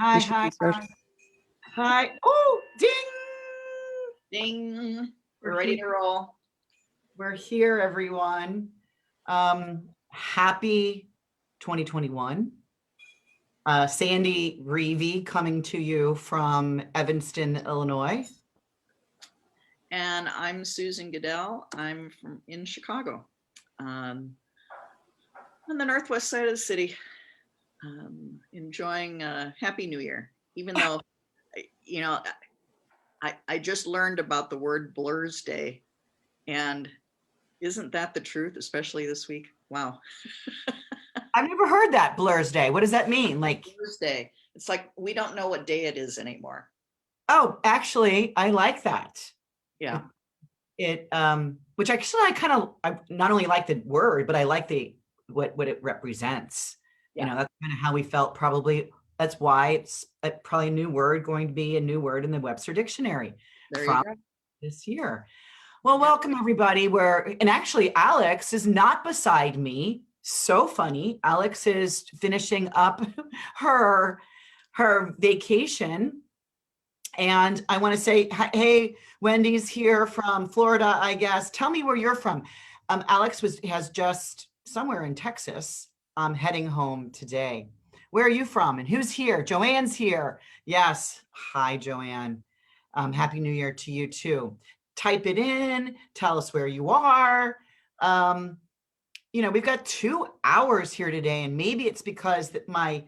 Hi, We should hi, restart. hi, hi. Oh, ding! Ding. We're We're ready here. to roll. We're here, everyone. Happy 2021. Sandy Rueve coming to you from Evanston, Illinois. And I'm Susan Gidel. I'm in Chicago, on the northwest side of the city, enjoying a Happy New Year, even though, I just learned about the word Blur's Day. And isn't that the truth, especially this week? Wow. I've never heard that, Blur's Day. What does that mean? Like, Blur's Day. It's like we don't know what day it is anymore. oh, actually, I like that. Yeah. Which actually I not only like the word, but I like what it represents. Yeah. That's kind of how we felt probably. That's why it's probably a new word, going to be a new word in the Webster Dictionary There from you go. this year. Well, welcome everybody. And actually Alex is not beside me. So funny. Alex is finishing up her vacation. And I want to say, hey, Wendy's here from Florida, I guess. Tell me where you're from. Alex has just somewhere in Texas, heading home today. Where are you from? And who's here? Joanne's here. Yes. Hi, Joanne. Happy New Year to you too. Type it in. Tell us where you are. We've got 2 hours here today, and maybe it's because that I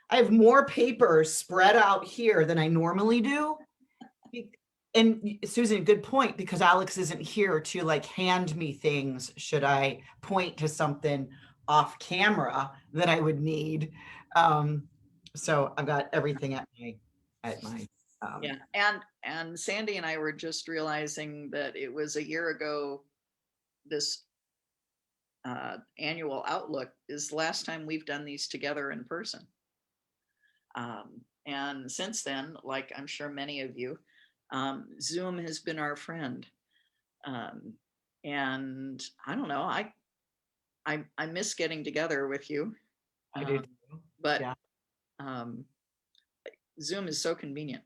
have more papers spread out here than I normally do. And Susan, good point, because Alex isn't here to hand me things should I point to something off camera that I would need. So I've got everything at my Yeah. And Sandy and I were just realizing that it was a year ago, this annual outlook is the last time we've done these together in person. And since then, like I'm sure many of you, Zoom has been our friend. And I don't know, I miss getting together with you. I do too. But Yeah. Zoom is so convenient.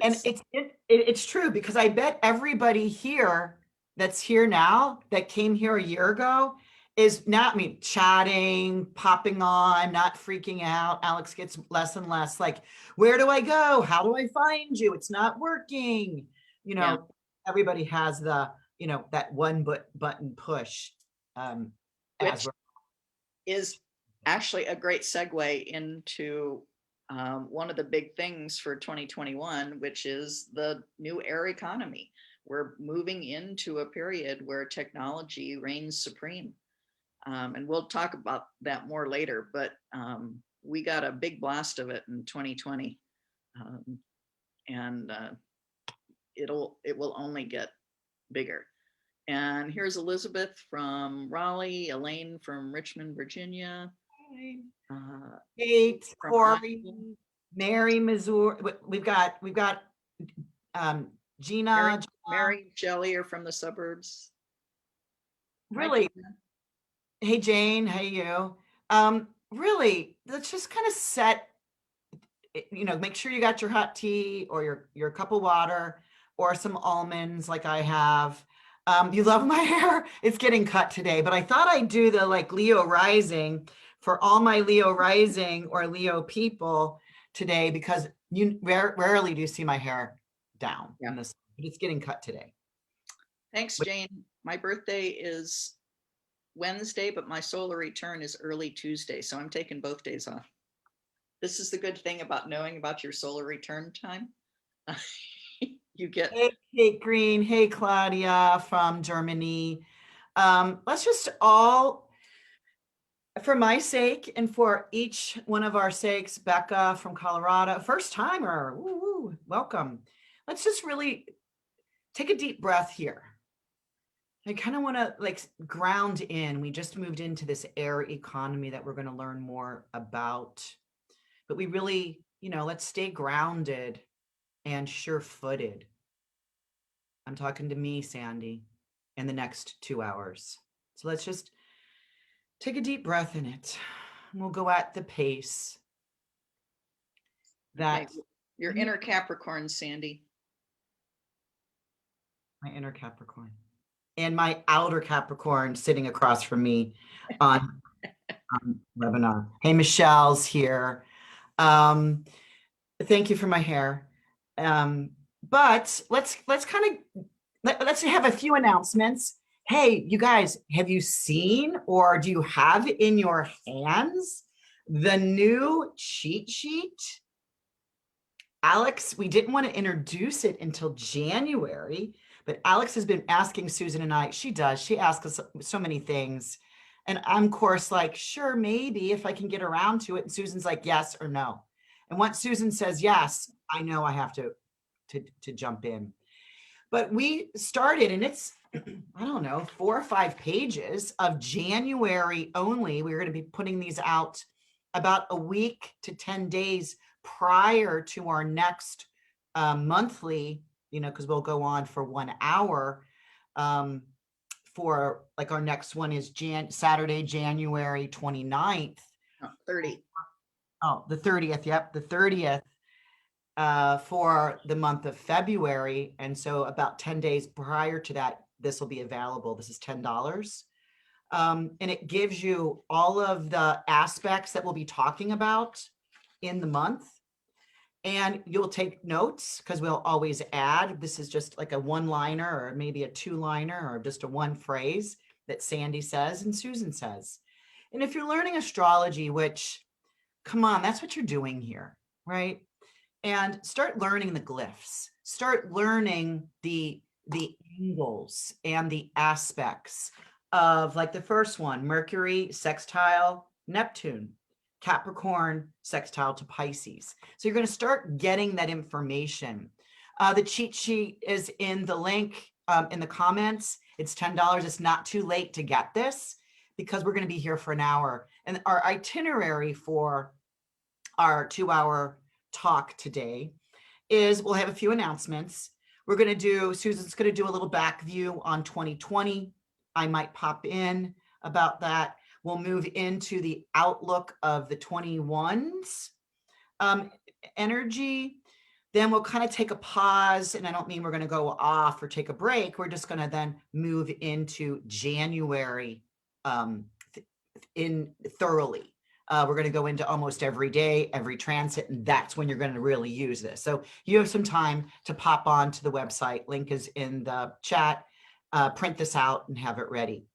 And it's true, because I bet everybody here that's here now that came here a year ago is not chatting, popping on, not freaking out. Alex gets less and less like, where do I go? How do I find you? It's not working. Yeah. Everybody has the, that one button push. Which is actually a great segue into one of the big things for 2021, which is the new air economy. We're moving into a period where technology reigns supreme. And we'll talk about that more later, but we got a big blast of it in 2020. And it will only get bigger. And here's Elizabeth from Raleigh, Elaine from Richmond, Virginia. Kate, Corey, Mary, Missouri. We've got Gina, Mary, Shelley are from the suburbs. Really. Hey, Jane, hey, you. Really, let's just kind of set, make sure you got your hot tea or your cup of water or some almonds like I have. You love my hair? It's getting cut today, but I thought I'd do the Leo rising for all my Leo rising or Leo people today, because you rarely do you see my hair down in this, but it's getting cut today. Thanks, Jane. My birthday is Wednesday, but my solar return is early Tuesday, so I'm taking both days off. This is the good thing about knowing about your solar return time. You get. Hey, Kate Green. Hey, Claudia from Germany. Let's just all, for my sake and for each one of our sakes, Becca from Colorado, first timer, woo, welcome. Let's just really take a deep breath here. I kind of want to ground in. We just moved into this air economy that we're going to learn more about, but we really, let's stay grounded and sure-footed. I'm talking to me, Sandy, in the next 2 hours. So let's just take a deep breath in it. we'll go at the pace Okay, that your inner Capricorn, Sandy. my inner Capricorn and my outer Capricorn sitting across from me on webinar. Hey, Michelle's here. Thank you for my hair. But let's kind of let's have a few announcements. Hey, you guys, have you seen or do you have in your hands the new cheat sheet? Alex, we didn't want to introduce it until January, but Alex has been asking Susan and I, she asks us so many things. And I'm, of course, like, sure, maybe if I can get around to it. And Susan's like, yes or no. And once Susan says yes, I know I have to jump in. But we started, and it's, I don't know, 4 or 5 pages of January only. We're going to be putting these out about a week to 10 days prior to our next monthly, because we'll go on for 1 hour. For like our next one is Saturday, January 29th. 30. Oh, the 30th. Yep, the 30th. For the month of February. And so about 10 days prior to that, this will be available. This is $10. And it gives you all of the aspects that we'll be talking about in the month. And you'll take notes because we'll always add. This is just like a 1-liner or maybe a 2-liner or just a 1 phrase that Sandy says and Susan says. And if you're learning astrology, which, come on, that's what you're doing here, right? And start learning the glyphs, start learning the angles and the aspects of, like, the first one, Mercury sextile Neptune, Capricorn sextile to Pisces. So you're going to start getting that information. The cheat sheet is in the link in the comments. It's $10. It's not too late to get this because we're going to be here for an hour. And our itinerary for our 2-hour talk today is we'll have a few announcements. Susan's going to do a little back view on 2020. I might pop in about that. We'll move into the outlook of the 21's energy. Then we'll kind of take a pause, and I don't mean we're going to go off or take a break. We're just going to then move into January thoroughly. We're going to go into almost every day, every transit, and that's when you're going to really use this. So you have some time to pop on to the website. Link is in the chat. Print this out and have it ready.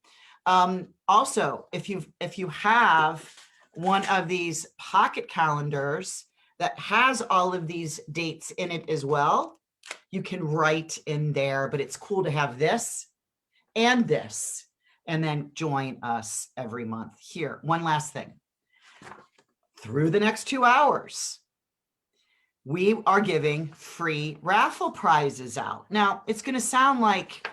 Also, if you have one of these pocket calendars that has all of these dates in it as well, you can write in there, but it's cool to have this and this, and then join us every month here. One last thing. Through the next 2 hours, we are giving free raffle prizes out. Now, it's going to sound like,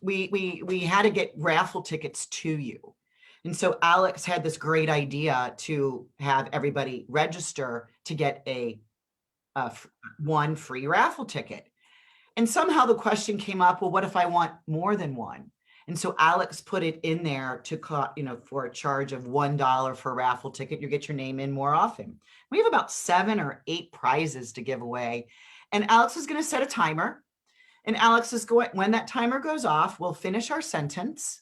we had to get raffle tickets to you. And so Alex had this great idea to have everybody register to get a 1 free raffle ticket. And somehow the question came up, well, what if I want more than one? And so Alex put it in there for a charge of $1 for a raffle ticket. You get your name in more often. We have about 7 or 8 prizes to give away. And Alex is going to set a timer. And Alex is going, when that timer goes off, we'll finish our sentence.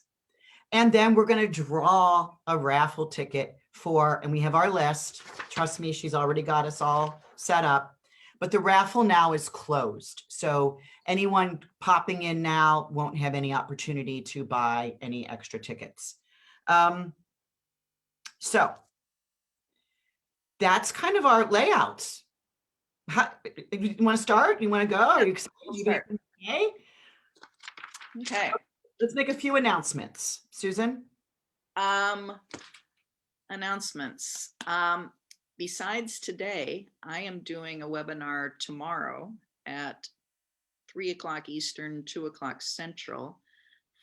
And then we're going to draw a raffle ticket and we have our list. Trust me, she's already got us all set up. But the raffle now is closed. So anyone popping in now won't have any opportunity to buy any extra tickets. So that's kind of our layout. You want to start? You want to go? Are you excited? Okay. Okay. Let's make a few announcements. Susan? Announcements. Besides today, I am doing a webinar tomorrow at 3:00 Eastern, 2:00 Central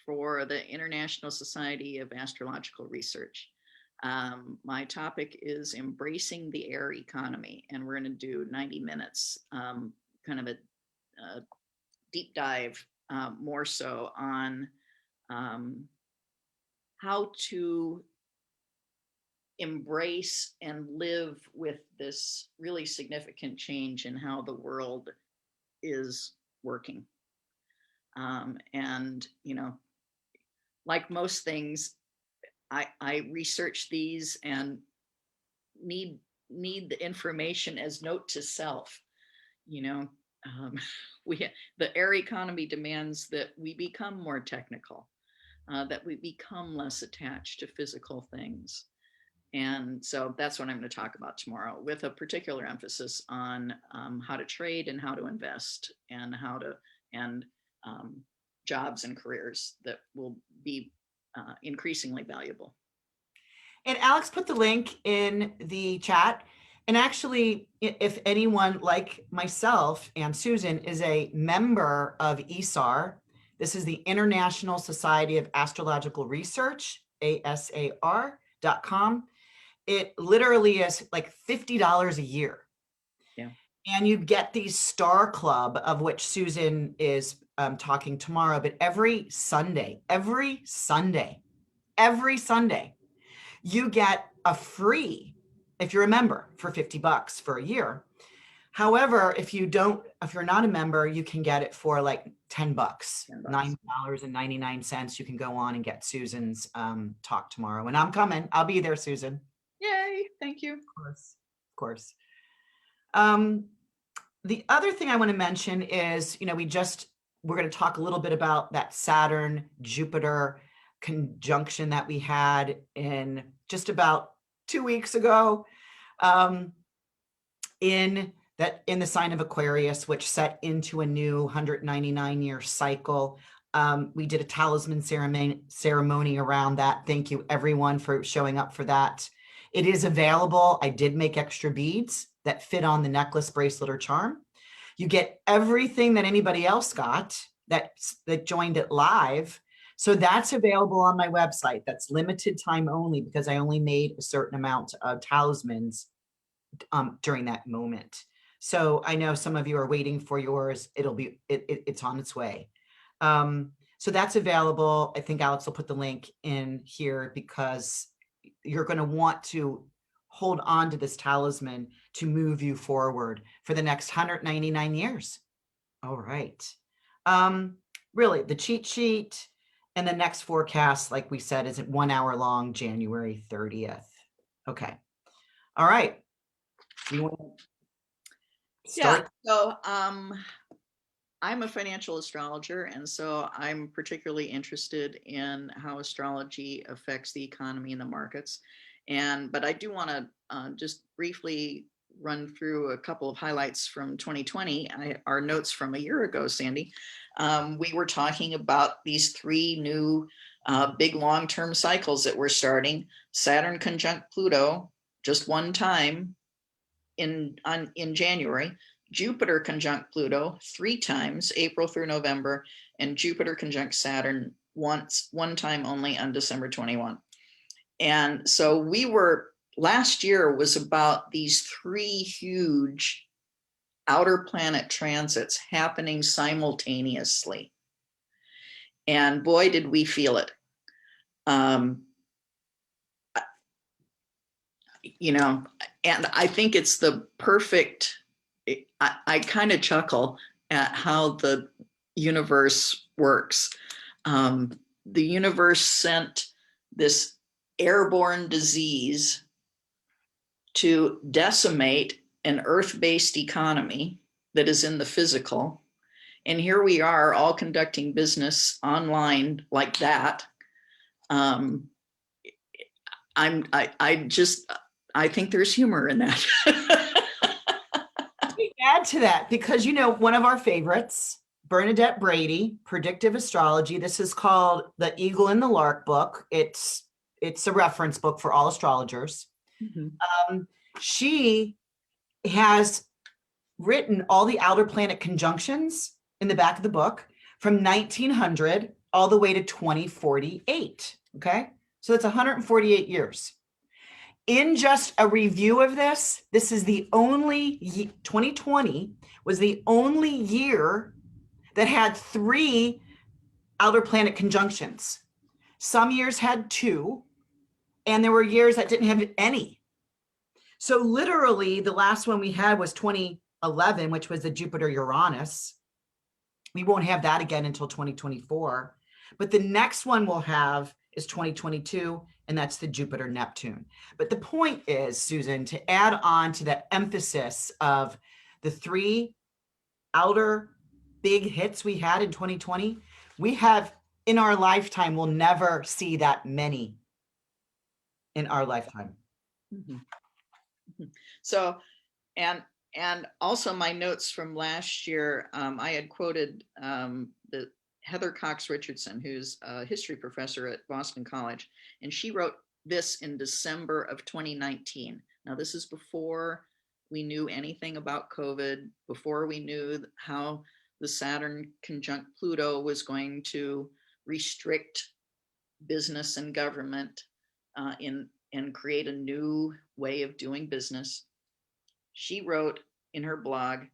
for the International Society of Astrological Research. My topic is embracing the air economy, and we're going to do 90 minutes, kind of a deep dive, more so on how to embrace and live with this really significant change in how the world is working. And, you know, like most things, I research these and need the information as note to self. You know, um, we the air economy demands that we become more technical, that we become less attached to physical things. And so that's what I'm going to talk about tomorrow, with a particular emphasis on how to trade and how to invest, and how to, and um, jobs and careers that will be increasingly valuable. And Alex put the link in the chat. And actually, if anyone like myself and Susan is a member of ESAR, this is the International Society of Astrological Research, ASAR.com. It literally is like $50 a year. Yeah. And you get these Star Club, of which Susan is talking tomorrow, but every Sunday, you get a free, if you're a member, for $50 for a year. However, if you're not a member, you can get it for like $10, $9.99. You can go on and get Susan's talk tomorrow. And I'm coming. I'll be there, Susan. Yay. Thank you. Of course. The other thing I want to mention is, you know, we're going to talk a little bit about that Saturn Jupiter conjunction that we had in just about 2 weeks ago, in the sign of Aquarius, which set into a new 199-year cycle. We did a talisman ceremony around that. Thank you everyone for showing up for that. It is available. I did make extra beads that fit on the necklace, bracelet, or charm. You get everything that anybody else got that joined it live. So that's available on my website. That's limited time only, because I only made a certain amount of talismans during that moment. So I know some of you are waiting for yours. It's on its way. So that's available. I think Alex will put the link in here, because you're going to want to hold on to this talisman to move you forward for the next 199 years. All right. Really, the cheat sheet and the next forecast, like we said, is at 1 hour long, January 30th. Okay. All right. You want to start? Yeah. So I'm a financial astrologer, and so I'm particularly interested in how astrology affects the economy and the markets. But I do want to just briefly run through a couple of highlights from 2020. Our notes from a year ago, Sandy. We were talking about these 3 new big long-term cycles that we're starting. Saturn conjunct Pluto just one time in January. Jupiter conjunct Pluto 3 times, April through November, and Jupiter conjunct Saturn one time only on December 21. And so last year was about these 3 huge outer planet transits happening simultaneously. And boy, did we feel it. You know, and I think it's the perfect, I kind of chuckle at how the universe works. The universe sent this airborne disease to decimate an earth-based economy that is in the physical. And here we are all conducting business online like that. I think there's humor in that. Let me add to that, because, you know, one of our favorites, Bernadette Brady, Predictive Astrology. This is called the Eagle and the Lark book. It's a reference book for all astrologers. Mm-hmm. She has written all the outer planet conjunctions in the back of the book from 1900 all the way to 2048. Okay. So that's 148 years. In just a review of this is the only, 2020 was the only year that had 3 outer planet conjunctions. Some years had 2, And there were years that didn't have any. So literally the last one we had was 2011, which was the Jupiter Uranus. We won't have that again until 2024. But the next one we'll have is 2022, and that's the Jupiter Neptune. But the point is, Susan, to add on to that emphasis of the 3 outer big hits we had in 2020, we have in our lifetime, we'll never see that many in our lifetime. Mhm. Mhm. So, and also my notes from last year, I had quoted the Heather Cox Richardson, who's a history professor at Boston College, and she wrote this in December of 2019. Now, this is before we knew anything about COVID, before we knew how the Saturn conjunct Pluto was going to restrict business and government and create a new way of doing business. She wrote in her blog,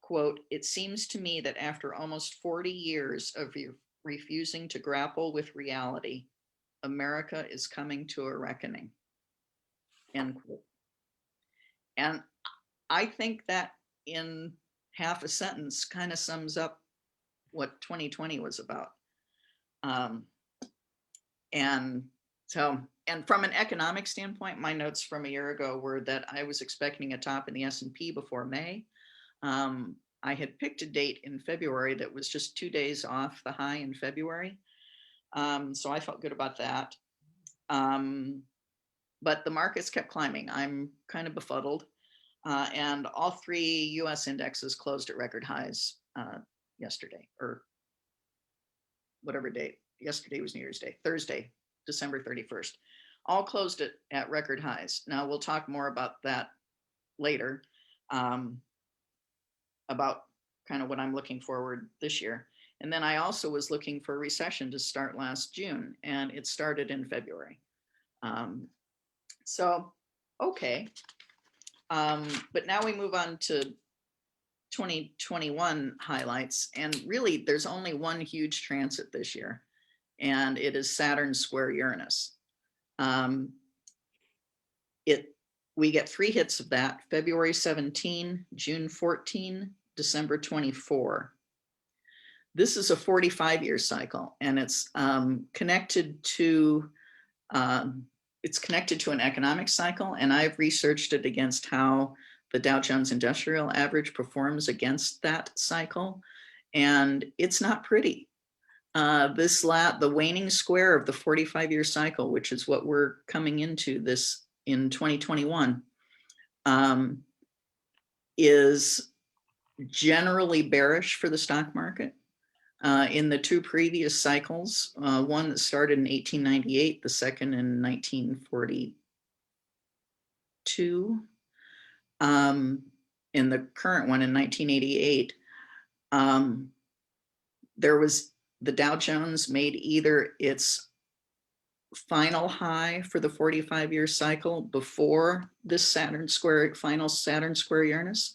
quote, "It seems to me that after almost 40 years of refusing to grapple with reality, America is coming to a reckoning," end quote. And I think that in half a sentence kind of sums up what 2020 was about. Um, and so, and from an economic standpoint, my notes from a year ago were that I was expecting a top in the S&P before May. I had picked a date in February that was just 2 days off the high in February. So I felt good about that. But the markets kept climbing. I'm kind of befuddled. And all 3 US indexes closed at record highs yesterday, or whatever date. Yesterday was New Year's Day, Thursday, December 31st. All closed at record highs. Now we'll talk more about that later. About kind of what I'm looking forward this year. And then I also was looking for a recession to start last June, and it started in February. So, okay. But now we move on to 2021 highlights. And really, there's only one huge transit this year, and it is Saturn square Uranus. We get 3 hits of that: February 17, June 14, December 24. This is a 45-year cycle, and it's connected to an economic cycle. And I've researched it against how the Dow Jones Industrial Average performs against that cycle, and it's not pretty. The waning square of the 45-year cycle, which is what we're coming into this in 2021, is generally bearish for the stock market. In the 2 previous cycles, one that started in 1898, the second in 1942, in the current one in 1988, the Dow Jones made either its final high for the 45-year cycle before this final Saturn square Uranus,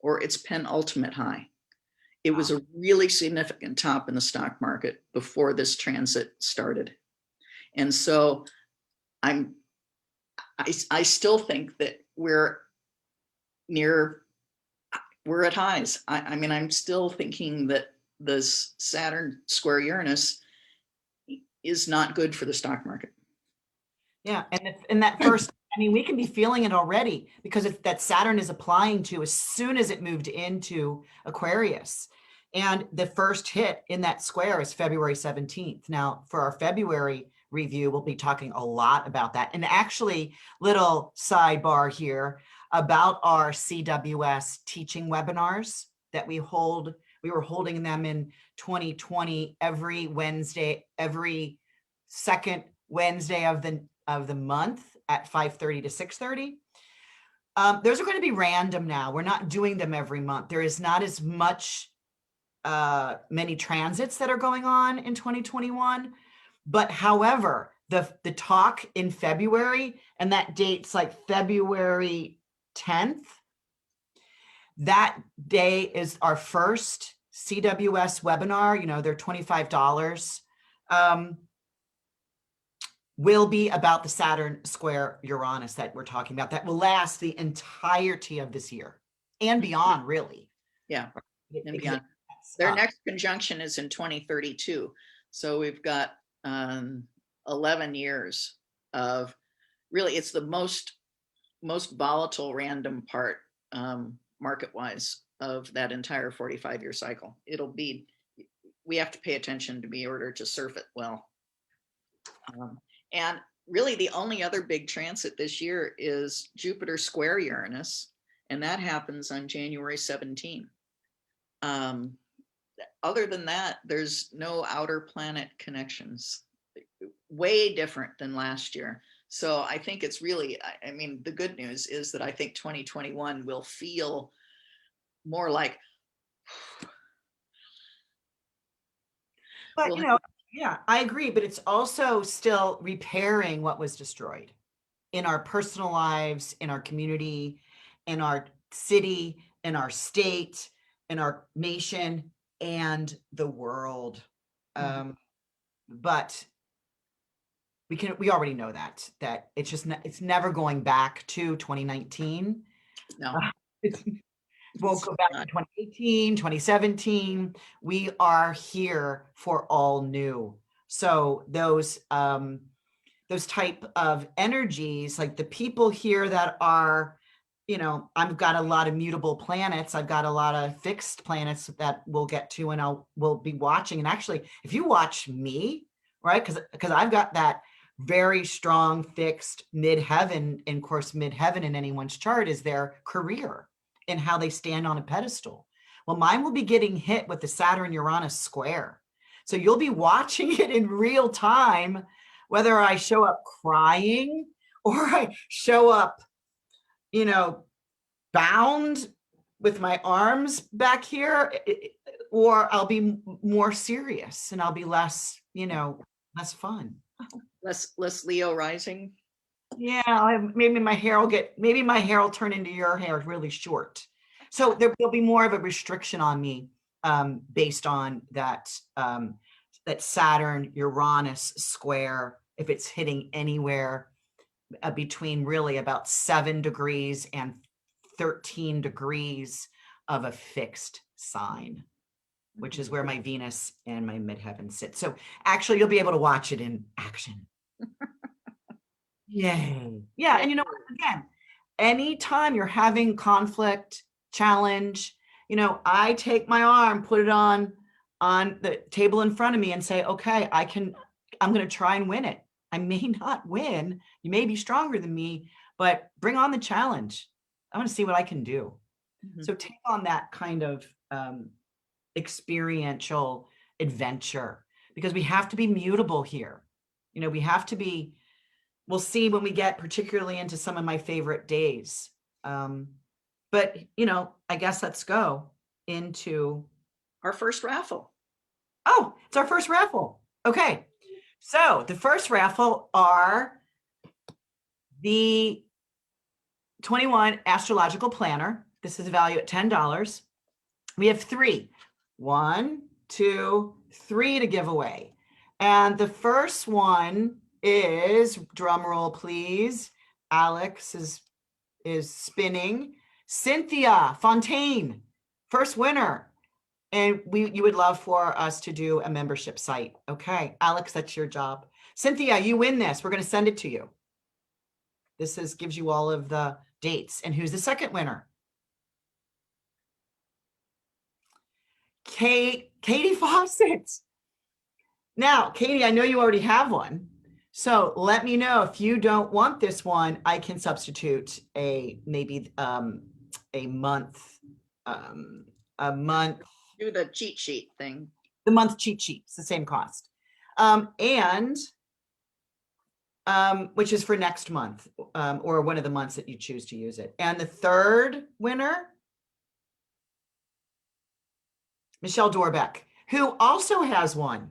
or its penultimate high. It was a really significant top in the stock market before this transit started. And so I still think that we're at highs. I mean, I'm still thinking that this Saturn square Uranus is not good for the stock market. Yeah, and in that first, I mean, we can be feeling it already, because if that Saturn is applying to as soon as it moved into Aquarius. And the first hit in that square is February 17th. Now, for our February review, we'll be talking a lot about that. And actually, little sidebar here about our CWS teaching webinars that we hold. We were holding them in 2020 every Wednesday, every second Wednesday of the month at 5:30 to 6:30. Those are going to be random now. We're not doing them every month. There is not as many transits that are going on in 2021. But however, the talk in February, and that date's like February 10th, that day is our first CWS webinar. You know, they're $25. will be about the Saturn square Uranus that we're talking about. That will last the entirety of this year and beyond, really. Yeah, and Because beyond. Their next conjunction is in 2032. So we've got 11 years of really, it's the most volatile random part market-wise of that entire 45-year cycle. We have to pay attention to be in order to surf it well. And really the only other big transit this year is Jupiter square Uranus, and that happens on January 17. Other than that, there's no outer planet connections. Way different than last year. So I think it's really, I mean, the good news is that I think 2021 will feel more like, but yeah, I agree. But it's also still repairing what was destroyed in our personal lives, in our community, in our city, in our state, in our nation, and the world. But we already know that it's never going back to 2019. no, We'll go back to 2018, 2017. We are here for all new. So those type of energies, like the people here that are, I've got a lot of mutable planets. I've got a lot of fixed planets that we'll get to, and we'll be watching. And actually, if you watch me, right, because I've got that very strong fixed midheaven. And of course, midheaven in anyone's chart is their career and how they stand on a pedestal. Well, mine will be getting hit with the Saturn Uranus square. So you'll be watching it in real time, whether I show up crying or I show up, bound with my arms back here, or I'll be more serious and I'll be less, less fun. less Leo rising. Yeah, maybe my hair will turn into your hair really short. So there'll be more of a restriction on me based on that Saturn Uranus square, if it's hitting anywhere between really about 7 degrees and 13 degrees of a fixed sign, which is where my Venus and my midheaven sit. So actually you'll be able to watch it in action. Yay. Yeah. And again, anytime you're having conflict, challenge, I take my arm, put it on the table in front of me and say, okay, I'm going to try and win it. I may not win. You may be stronger than me, but bring on the challenge. I want to see what I can do. So take on that kind of experiential adventure, because we have to be mutable here. We have to be. We'll see when we get particularly into some of my favorite days. But, I guess let's go into our first raffle. Oh, it's our first raffle. Okay. So the first raffle are the 21 astrological planner. This is a value at $10. We have 3. 1, 2, 3 to give away. And the first one is, drum roll please, Alex is spinning, Cynthia Fontaine, first winner. And you would love for us to do a membership site. Okay, Alex, that's your job. Cynthia, you win this. We're going to send it to you. This gives you all of the dates. And who's the second winner? Katie Fawcett. Now, Katie, I know you already have one. So let me know if you don't want this one. I can substitute maybe a month. Do the cheat sheet thing. The month cheat sheet. It's the same cost. And which is for next month, or one of the months that you choose to use it. And the third winner, Michelle Dorbeck, who also has one.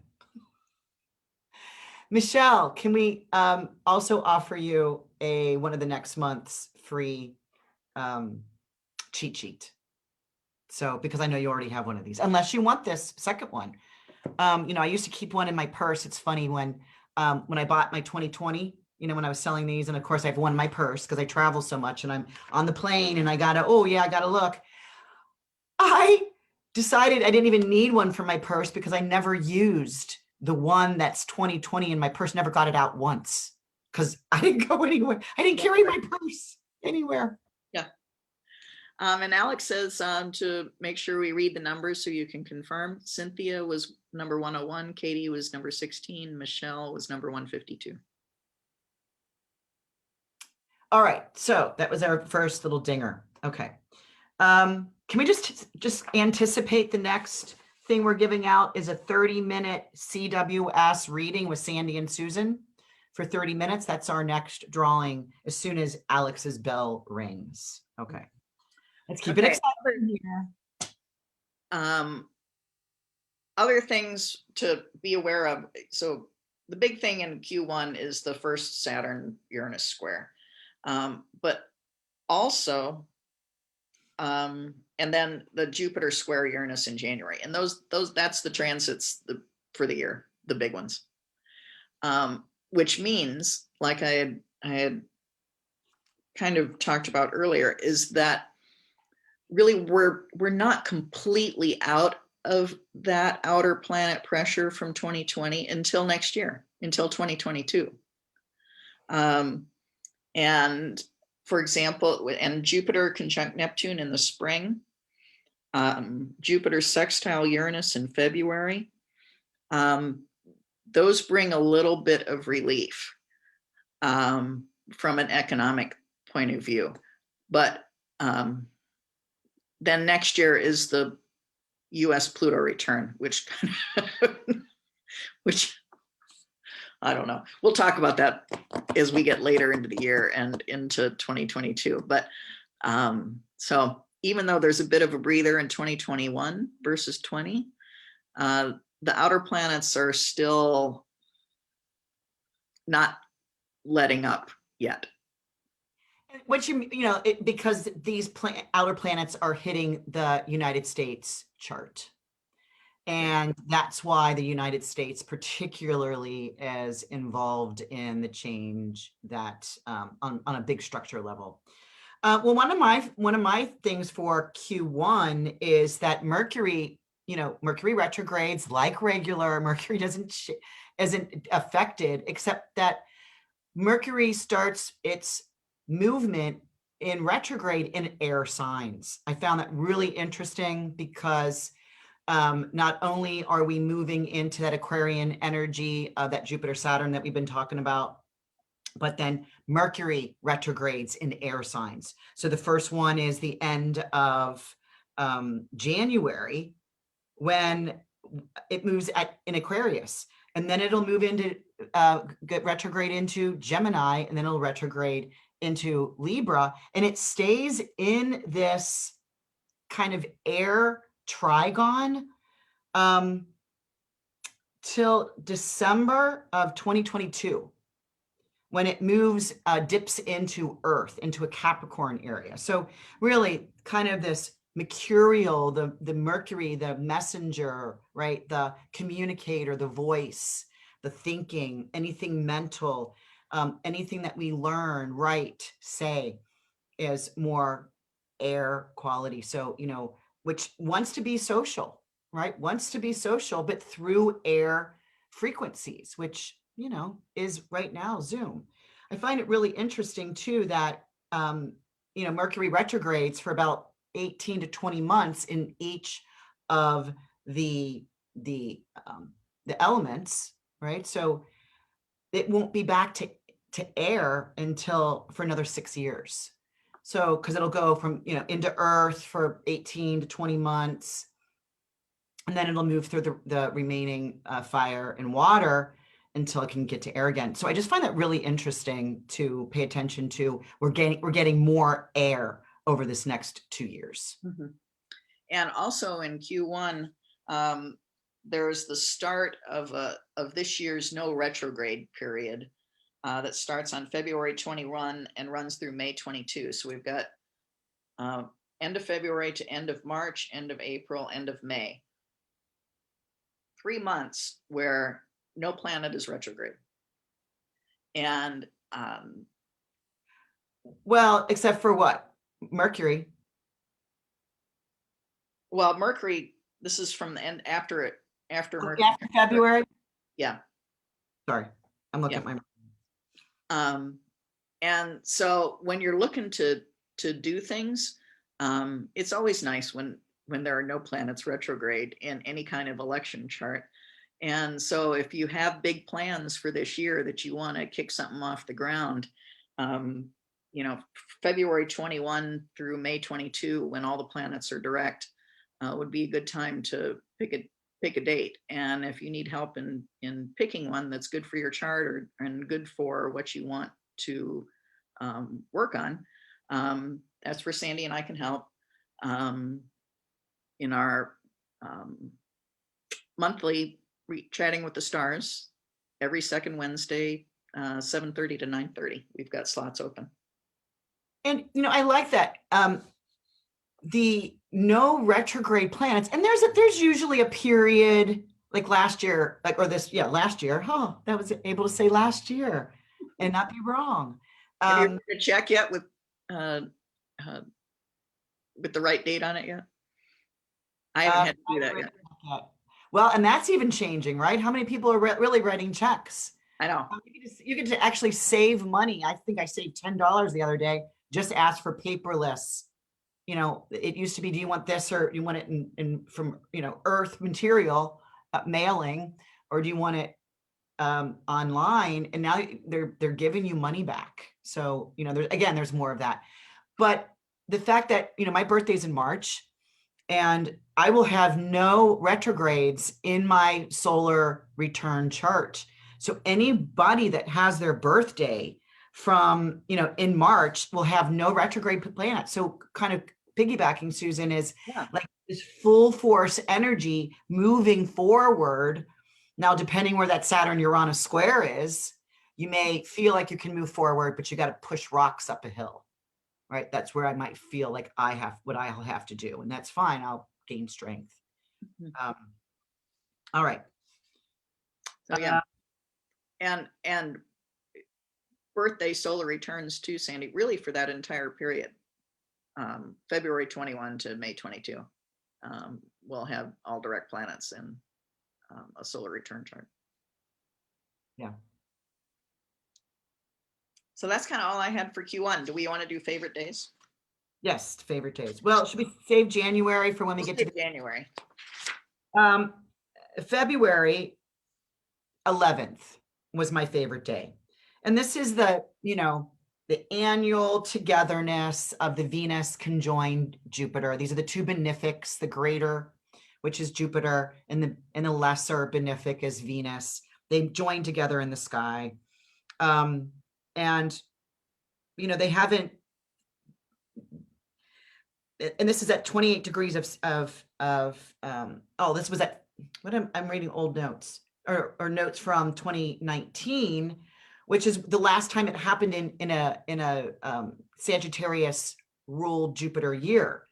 Michelle, can we also offer you one of the next month's free cheat sheet? So, because I know you already have one of these, unless you want this second one. I used to keep one in my purse. It's funny, when when I bought my 2020, when I was selling these, and of course I've won my purse because I travel so much and I'm on the plane and I gotta look. I decided I didn't even need one for my purse because I never used the one that's 2020 in my purse, never got it out once because I didn't go anywhere. I didn't carry my purse anywhere. Yeah. And Alex says to make sure we read the numbers so you can confirm. Cynthia was number 101, Katie was number 16, Michelle was number 152. All right, so that was our first little dinger. Okay. Can we just anticipate the next thing we're giving out is a 30-minute CWS reading with Sandy and Susan for 30 minutes. That's our next drawing as soon as Alex's bell rings. Okay. Let's keep it exciting here. Other things to be aware of. So the big thing in Q1 is the first Saturn-Uranus square. But also, and then the Jupiter square Uranus in January. And that's the transits for the year, the big ones. Which means, like I had kind of talked about earlier, is that really we're not completely out of that outer planet pressure from 2020 until next year, until 2022. And for example, and Jupiter conjunct Neptune in the spring, Jupiter sextile Uranus in February, those bring a little bit of relief from an economic point of view. But then next year is the US Pluto return, which I don't know. We'll talk about that as we get later into the year and into 2022. But so even though there's a bit of a breather in 2021 versus 20, the outer planets are still not letting up yet. What because these outer planets are hitting the United States chart. And that's why the United States particularly is involved in the change that on a big structure level. Well, one of my things for Q1 is that Mercury, Mercury retrogrades like regular. Mercury isn't affected, except that Mercury starts its movement in retrograde in air signs. I found that really interesting because not only are we moving into that Aquarian energy of that Jupiter Saturn that we've been talking about, but then Mercury retrogrades in air signs. So the first one is the end of January when it moves in Aquarius, and then it'll move into get retrograde into Gemini, and then it'll retrograde into Libra, and it stays in this kind of air trigon till December of 2022, when it moves, dips into Earth, into a Capricorn area. So really kind of this mercurial, the Mercury, the messenger, right? The communicator, the voice, the thinking, anything mental, anything that we learn, write, say, is more air quality. So, which wants to be social, right? Wants to be social, but through air frequencies, which, is right now Zoom. I find it really interesting too that, Mercury retrogrades for about 18 to 20 months in each of the elements, right? So it won't be back to air until for another 6 years. So, because it'll go from, into Earth for 18 to 20 months, and then it'll move through the remaining fire and water until it can get to air again. So I just find that really interesting to pay attention to. We're getting more air over this next 2 years. Mm-hmm. And also in Q1, there's the start of this year's no retrograde period. That starts on February 21 and runs through May 22. So we've got end of February to end of March, end of April, end of May. 3 months where no planet is retrograde. And Well, except for what? Mercury. well, Mercury, this is from the end after it, after Mercury. After February? Yeah. Sorry, I'm looking Yeah. at my. And so when you're looking to do things, it's always nice when there are no planets retrograde in any kind of election chart. And so if you have big plans for this year that you want to kick something off the ground, um, you know, February 21 through May 22, when all the planets are direct, would be a good time to pick a date. And if you need help in picking one that's good for your chart and good for what you want to work on, that's where Sandy and I can help. In our monthly chatting with the stars every second Wednesday, 7:30 to 9:30. We've got slots open. And I like that. The no retrograde planets, and there's usually a period like last year, like or this, yeah, last year. Oh, that was able to say last year and not be wrong. Have you written a check yet uh, with the right date on it yet? I haven't had to do that yet. Well, and that's even changing, right? How many people are really writing checks? I know. You get to actually save money. I think I saved $10 the other day. Just ask for paperless. It used to be, do you want this or do you want it in from earth material mailing, or do you want it online? And now they're giving you money back. So there's more of that. But the fact that my birthday's in March, and I will have no retrogrades in my solar return chart. So anybody that has their birthday from, in March will have no retrograde planets. So kind of piggybacking, Susan, is like this full force energy moving forward. Now, depending where that Saturn Uranus square is, you may feel like you can move forward, but you got to push rocks up a hill. Right? That's where I might feel like I'll have to do, and that's fine. I'll gain strength. All right. So yeah, and birthday solar returns too, Sandy, really for that entire period, February 21 to May 22. We'll have all direct planets in a solar return chart. Yeah. So that's kind of all I had for Q1. Do we want to do favorite days? Yes, favorite days. Well, should we save January for when we get to January? February 11th was my favorite day. And this is the annual togetherness of the Venus conjoined Jupiter. These are the two benefics, the greater, which is Jupiter, and the lesser benefic is Venus. They join together in the sky. And they haven't, and this is at 28 degrees of this was at, I'm reading old notes or notes from 2019, which is the last time it happened in a Sagittarius ruled Jupiter year.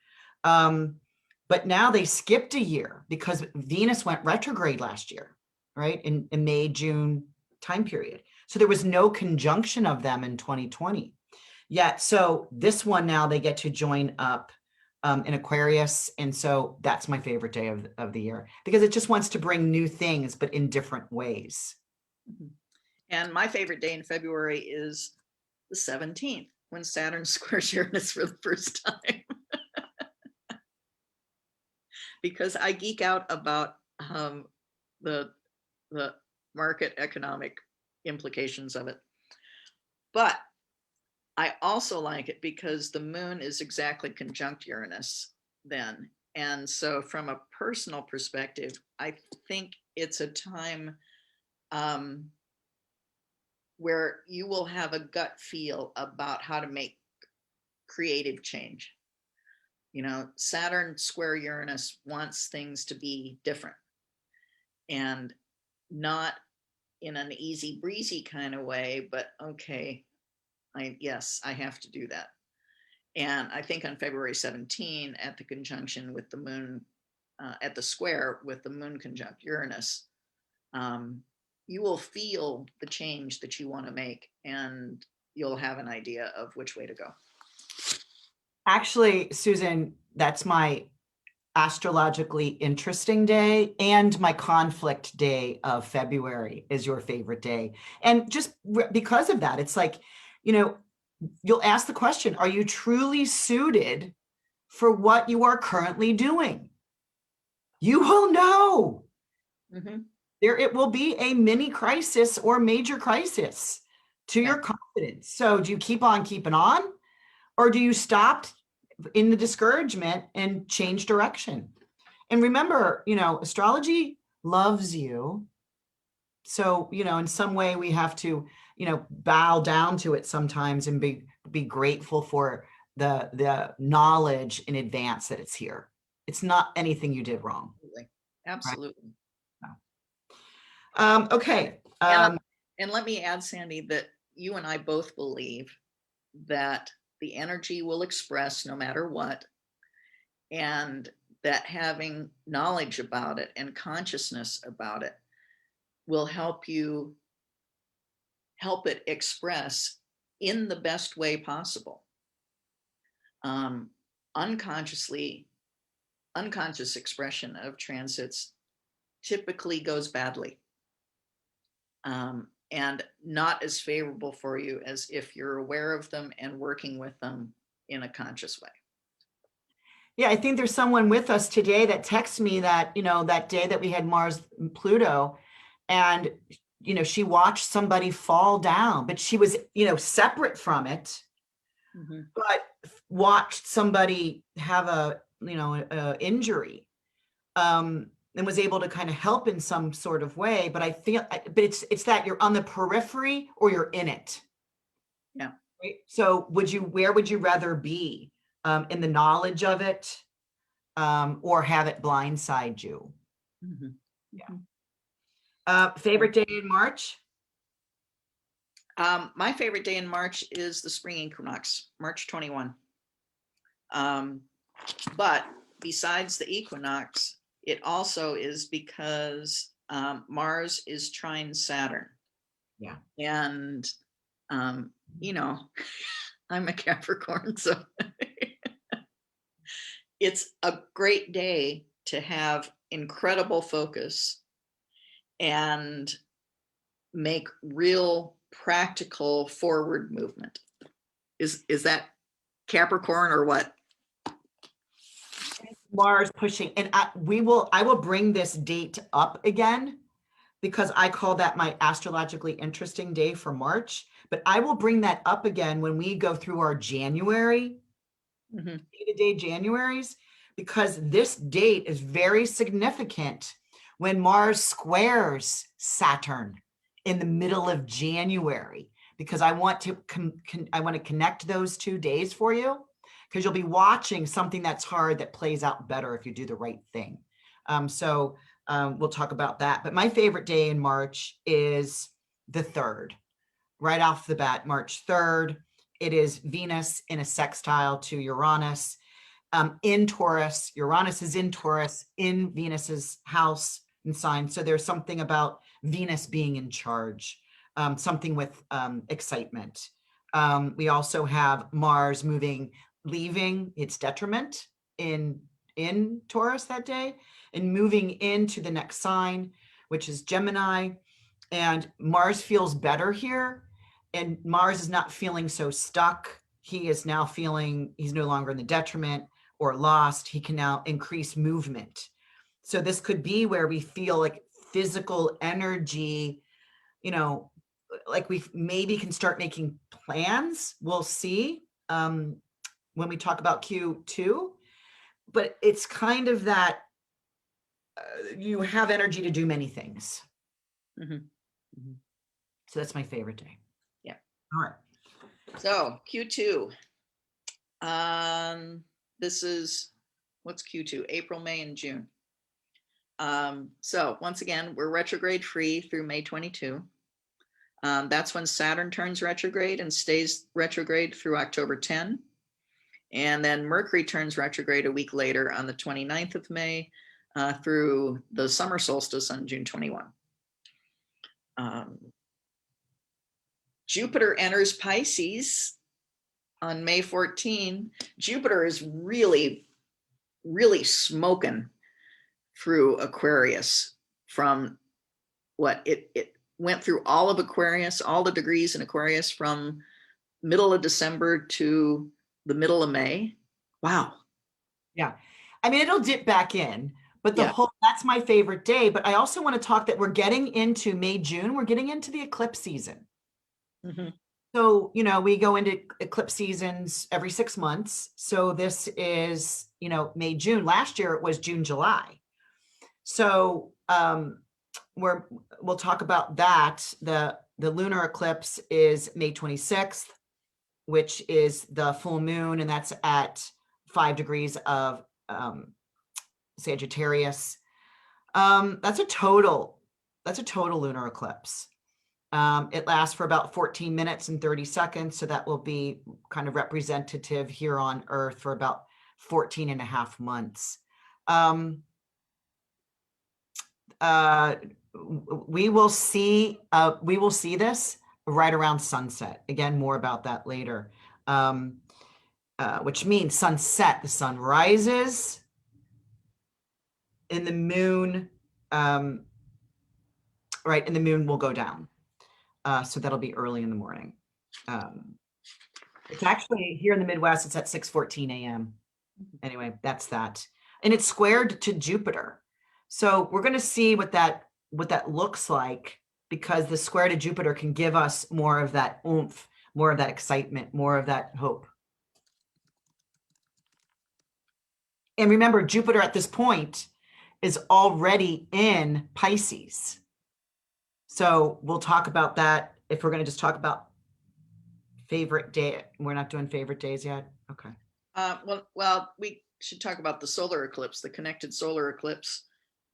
But now they skipped a year because Venus went retrograde last year, right? In May, June time period. So there was no conjunction of them in 2020 yet. So this one, now they get to join up in Aquarius. And so that's my favorite day of the year, because it just wants to bring new things, but in different ways. And my favorite day in February is the 17th, when Saturn squares Uranus for the first time. Because I geek out about the market economic implications of it. But I also like it because the moon is exactly conjunct Uranus then. And so from a personal perspective, I think it's a time where you will have a gut feel about how to make creative change. Saturn square Uranus wants things to be different, and not in an easy breezy kind of way, but okay, I have to do that. And I think on February 17, at the conjunction with the moon, at the square with the moon conjunct Uranus, you will feel the change that you want to make, and you'll have an idea of which way to go. Actually, Susan, that's my astrologically interesting day, and my conflict day of February is your favorite day. And just because of that, it's like, you'll ask the question, are you truly suited for what you are currently doing? You will know. Mm-hmm. It will be a mini crisis or major crisis to your confidence. So do you keep on keeping on, or do you stop in the discouragement and change direction? And remember, astrology loves you. So, in some way we have to, bow down to it sometimes and be grateful for the knowledge in advance that it's here. It's not anything you did wrong. Absolutely. Right? Okay. And let me add, Sandy, that you and I both believe that the energy will express no matter what, and that having knowledge about it and consciousness about it will help it express in the best way possible. Unconscious expression of transits typically goes badly, and not as favorable for you as if you're aware of them and working with them in a conscious way. Yeah, I think there's someone with us today that texted me that, that day that we had Mars and Pluto, and, she watched somebody fall down, but she was, separate from it, Mm-hmm. but watched somebody have a injury, and was able to kind of help in some sort of way. But I feel, but it's that you're on the periphery or you're in it. Yeah. Right? So where would you rather be, in the knowledge of it, or have it blindside you? Mm-hmm. Yeah. Favorite day in March? My favorite day in March is the spring equinox, March 21. But besides the equinox, it also is because Mars is trine Saturn. Yeah. And, I'm a Capricorn, so it's a great day to have incredible focus and make real practical forward movement. Is that Capricorn or what? Mars pushing, and I will bring this date up again, because I call that my astrologically interesting day for March. But I will bring that up again when we go through our January, day-to-day Januaries, because this date is very significant when Mars squares Saturn in the middle of January, because I want to connect those 2 days for you, because you'll be watching something that's hard that plays out better if you do the right thing. So we'll talk about that. But my favorite day in March is the 3rd. Right off the bat, March 3rd, it is Venus in a sextile to Uranus, in Taurus. Uranus is in Taurus, in Venus's house and sign. So there's something about Venus being in charge, something with excitement. We also have Mars leaving its detriment in Taurus that day and moving into the next sign, which is Gemini. And Mars feels better here, and Mars is not feeling so stuck. He is now feeling he's no longer in the detriment or lost. He can now increase movement. So this could be where we feel like physical energy, like we maybe can start making plans. We'll see when we talk about Q2, but it's kind of that you have energy to do many things. So that's my favorite day. Yeah. All right. So Q2. This is, what's Q2? April, May, and June. So once again, we're retrograde free through May 22. That's when Saturn turns retrograde and stays retrograde through October 10. And then Mercury turns retrograde a week later on the 29th of May through the summer solstice on June 21. Jupiter enters Pisces on May 14. Jupiter is really, really smoking through Aquarius from what it went through all of Aquarius, all the degrees in Aquarius from middle of December to the middle of May. Wow. Yeah. I mean, it'll dip back in, but Yeah. that's my favorite day. But I also want to talk that we're getting into May, June, we're getting into the eclipse season. Mhm. So, we go into eclipse seasons every 6 months. So this is, May, June. Last year it was June, July. So we'll talk about that. The lunar eclipse is May 26th, which is the full moon, and that's at 5 degrees of Sagittarius. That's a total lunar eclipse. It lasts for about 14 minutes and 30 seconds. So that will be kind of representative here on Earth for about 14 and a half months. We will see this right around sunset. Again, more about that later. Which means sunset, the sun rises and the moon, right, and the moon will go down. So that'll be early in the morning. It's actually here in the Midwest, it's at 6:14 a.m. Anyway, that's that. And it's squared to Jupiter. So we're going to see what that looks like, because the square to Jupiter can give us more of that oomph, more of that excitement, more of that hope. And remember, Jupiter at this point is already in Pisces. So we'll talk about that if we're going to just talk about favorite day. We're not doing favorite days yet. Okay. Well, we should talk about the solar eclipse, the connected solar eclipse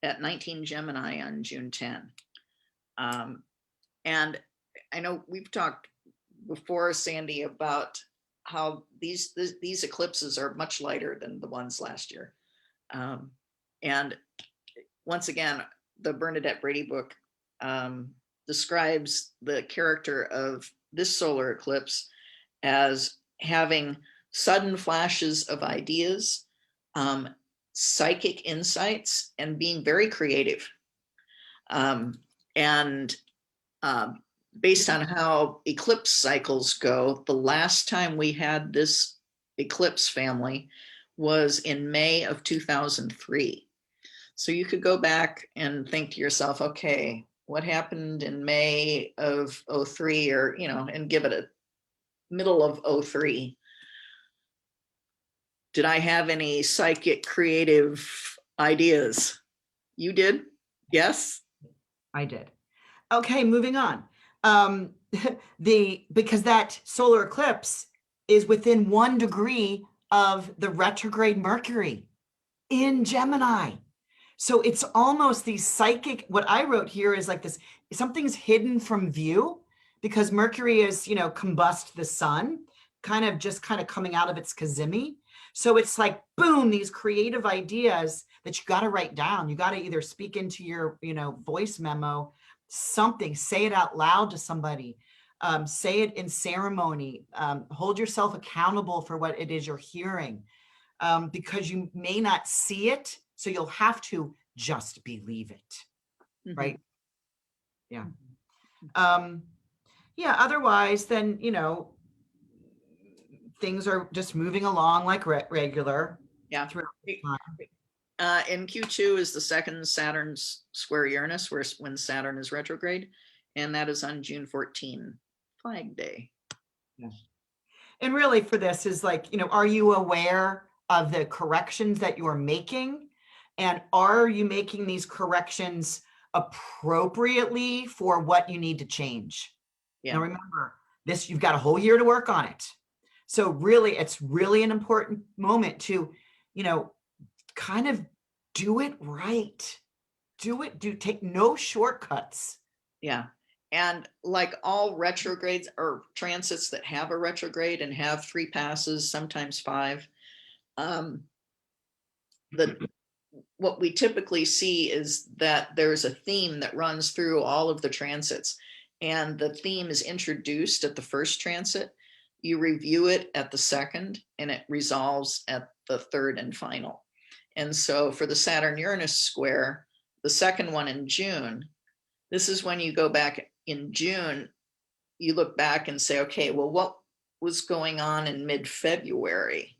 at 19 Gemini on June 10. And I know we've talked before, Sandy, about how these eclipses are much lighter than the ones last year. And once again, the Bernadette Brady book describes the character of this solar eclipse as having sudden flashes of ideas, psychic insights, and being very creative. And based on how eclipse cycles go, the last time we had this eclipse family was in May of 2003. So you could go back and think to yourself, okay, what happened in May of 03, or, and give it a middle of 03. Did I have any psychic creative ideas? You did? Yes? I did. Okay, moving on. Because that solar eclipse is within 1 degree of the retrograde Mercury in Gemini. So it's almost the psychic, what I wrote here is like this, something's hidden from view, because Mercury is, combust the sun, kind of coming out of its kazemi. So it's like, boom, these creative ideas that you got to write down. You got to either speak into your, voice memo, something, say it out loud to somebody, say it in ceremony, hold yourself accountable for what it is you're hearing, because you may not see it. So you'll have to just believe it. Mm-hmm. Right? Yeah. Yeah. Otherwise, then, things are just moving along like regular. Yeah. In Q2 is the second Saturn's square Uranus, when Saturn is retrograde, and that is on June 14, Flag Day. Yeah. And really for this is like, are you aware of the corrections that you're making? And are you making these corrections appropriately for what you need to change? Yeah. Now remember, you've got a whole year to work on it. So really, it's really an important moment to, kind of do it right. Take no shortcuts. Yeah. And like all retrogrades or transits that have a retrograde and have 3 passes, sometimes 5, the what we typically see is that there's a theme that runs through all of the transits, and the theme is introduced at the first transit. You review it at the second, and it resolves at the third and final. And so for the Saturn Uranus square, the second one in June, this is when you go back in June, you look back and say, okay, well, what was going on in mid-February?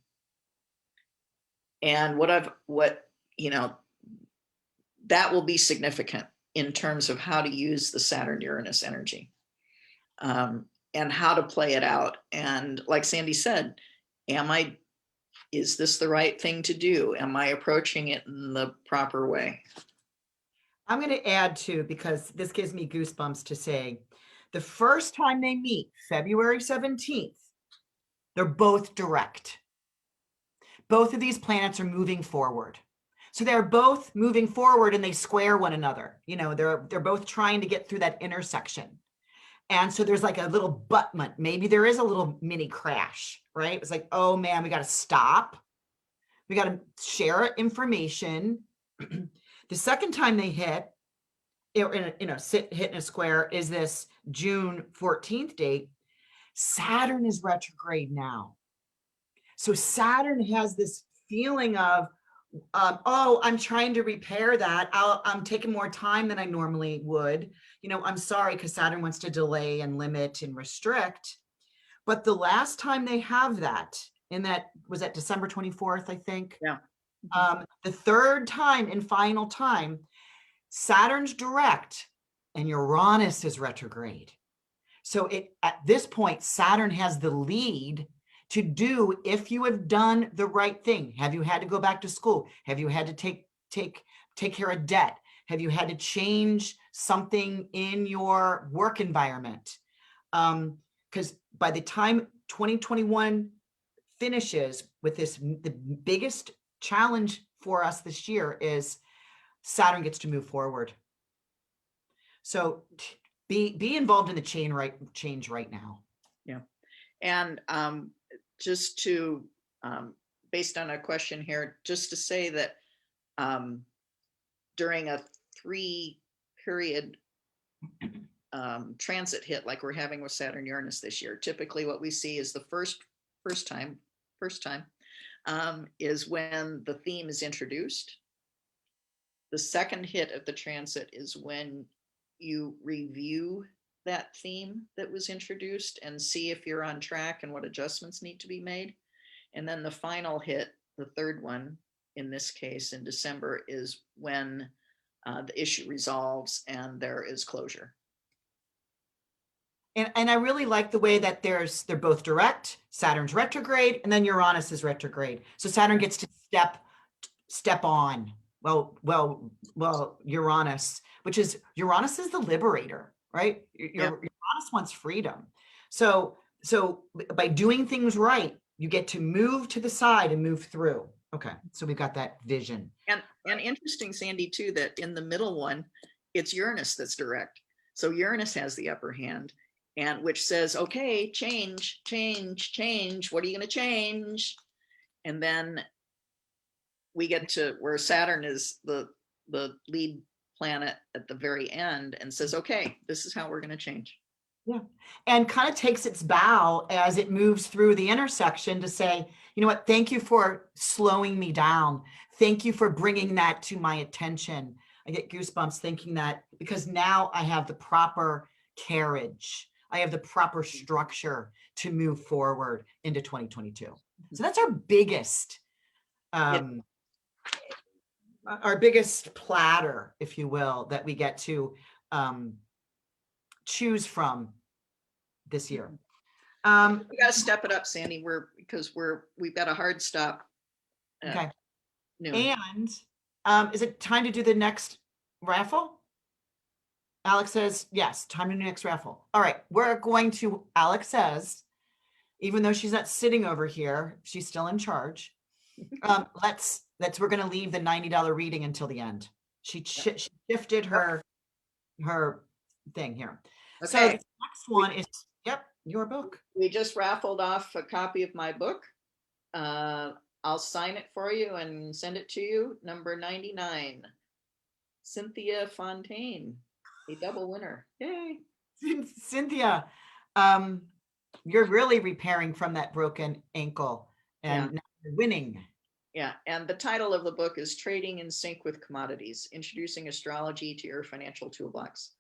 And that will be significant in terms of how to use the Saturn Uranus energy, and how to play it out. And like Sandy said, is this the right thing to do? Am I approaching it in the proper way? I'm going to add too, because this gives me goosebumps to say, the first time they meet, February 17th, they're both direct. Both of these planets are moving forward. So they're both moving forward and they square one another. They're both trying to get through that intersection. And so there's like a little buttment. Maybe there is a little mini crash, right? It's like, oh man, we got to stop. We got to share information. The second time they hit in a square is this June 14th date. Saturn is retrograde now. So Saturn has this feeling of, oh, I'm trying to repair that. I'm taking more time than I normally would. I'm sorry, because Saturn wants to delay and limit and restrict. But the last time they have that, was that December 24th, I think? Yeah. The third time and final time, Saturn's direct and Uranus is retrograde. So at this point, Saturn has the lead to do if you have done the right thing. Have you had to go back to school? Have you had to take care of debt? Have you had to change something in your work environment? Because by the time 2021 finishes with this, the biggest challenge for us this year is Saturn gets to move forward. So be involved in the change right now. Yeah. And just to, based on a question here, just to say that during a 3-period transit hit like we're having with Saturn Uranus this year, typically what we see is the first time is when the theme is introduced. The second hit of the transit is when you review that theme that was introduced and see if you're on track and what adjustments need to be made. And then the final hit, the third one, in this case in December, is when the issue resolves and there is closure. And I really like the way that they're both direct. Saturn's retrograde, and then Uranus is retrograde. So Saturn gets to step on. Well, Uranus, Uranus is the liberator, right? Uranus wants freedom. So by doing things right, you get to move to the side and move through. Okay, so we've got that vision. And interesting, Sandy, too, that in the middle one, it's Uranus that's direct. So Uranus has the upper hand, and which says, okay, change. What are you going to change? And then we get to where Saturn is the lead planet at the very end and says, okay, this is how we're going to change. Yeah. And kind of takes its bow as it moves through the intersection to say, you know what, thank you for slowing me down. Thank you for bringing that to my attention. I get goosebumps thinking that, because now I have the proper carriage. I have the proper structure to move forward into 2022. So that's our biggest, platter, if you will, that we get to choose from this year. We got to step it up, Sandy. We've got a hard stop. Okay. Noon. And is it time to do the next raffle? Alex says, yes, time to do the next raffle. All right, we're going to, Alex says, even though she's not sitting over here, she's still in charge. We're going to leave the $90 reading until the end. She shifted her thing here. Okay. So the next one is, your book. We just raffled off a copy of my book. I'll sign it for you and send it to you. Number 99, Cynthia Fontaine, a double winner. Yay. Cynthia, you're really repairing from that broken ankle and now you're winning. Yeah, and the title of the book is Trading in Sync with Commodities, Introducing Astrology to Your Financial Toolbox.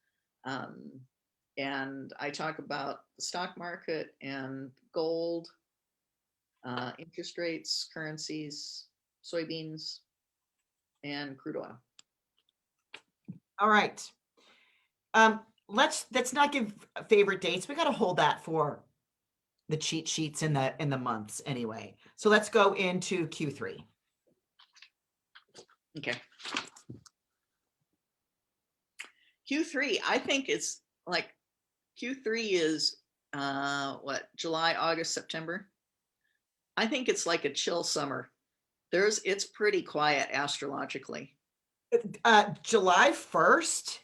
And I talk about the stock market and gold, interest rates, currencies, soybeans, and crude oil. All right. Let's not give favorite dates. We got to hold that for the cheat sheets in the months anyway. So let's go into Q3. Okay. Q3, I think it's like Q3 is what, July, August, September. I think it's like a chill summer. It's pretty quiet astrologically. July 1st,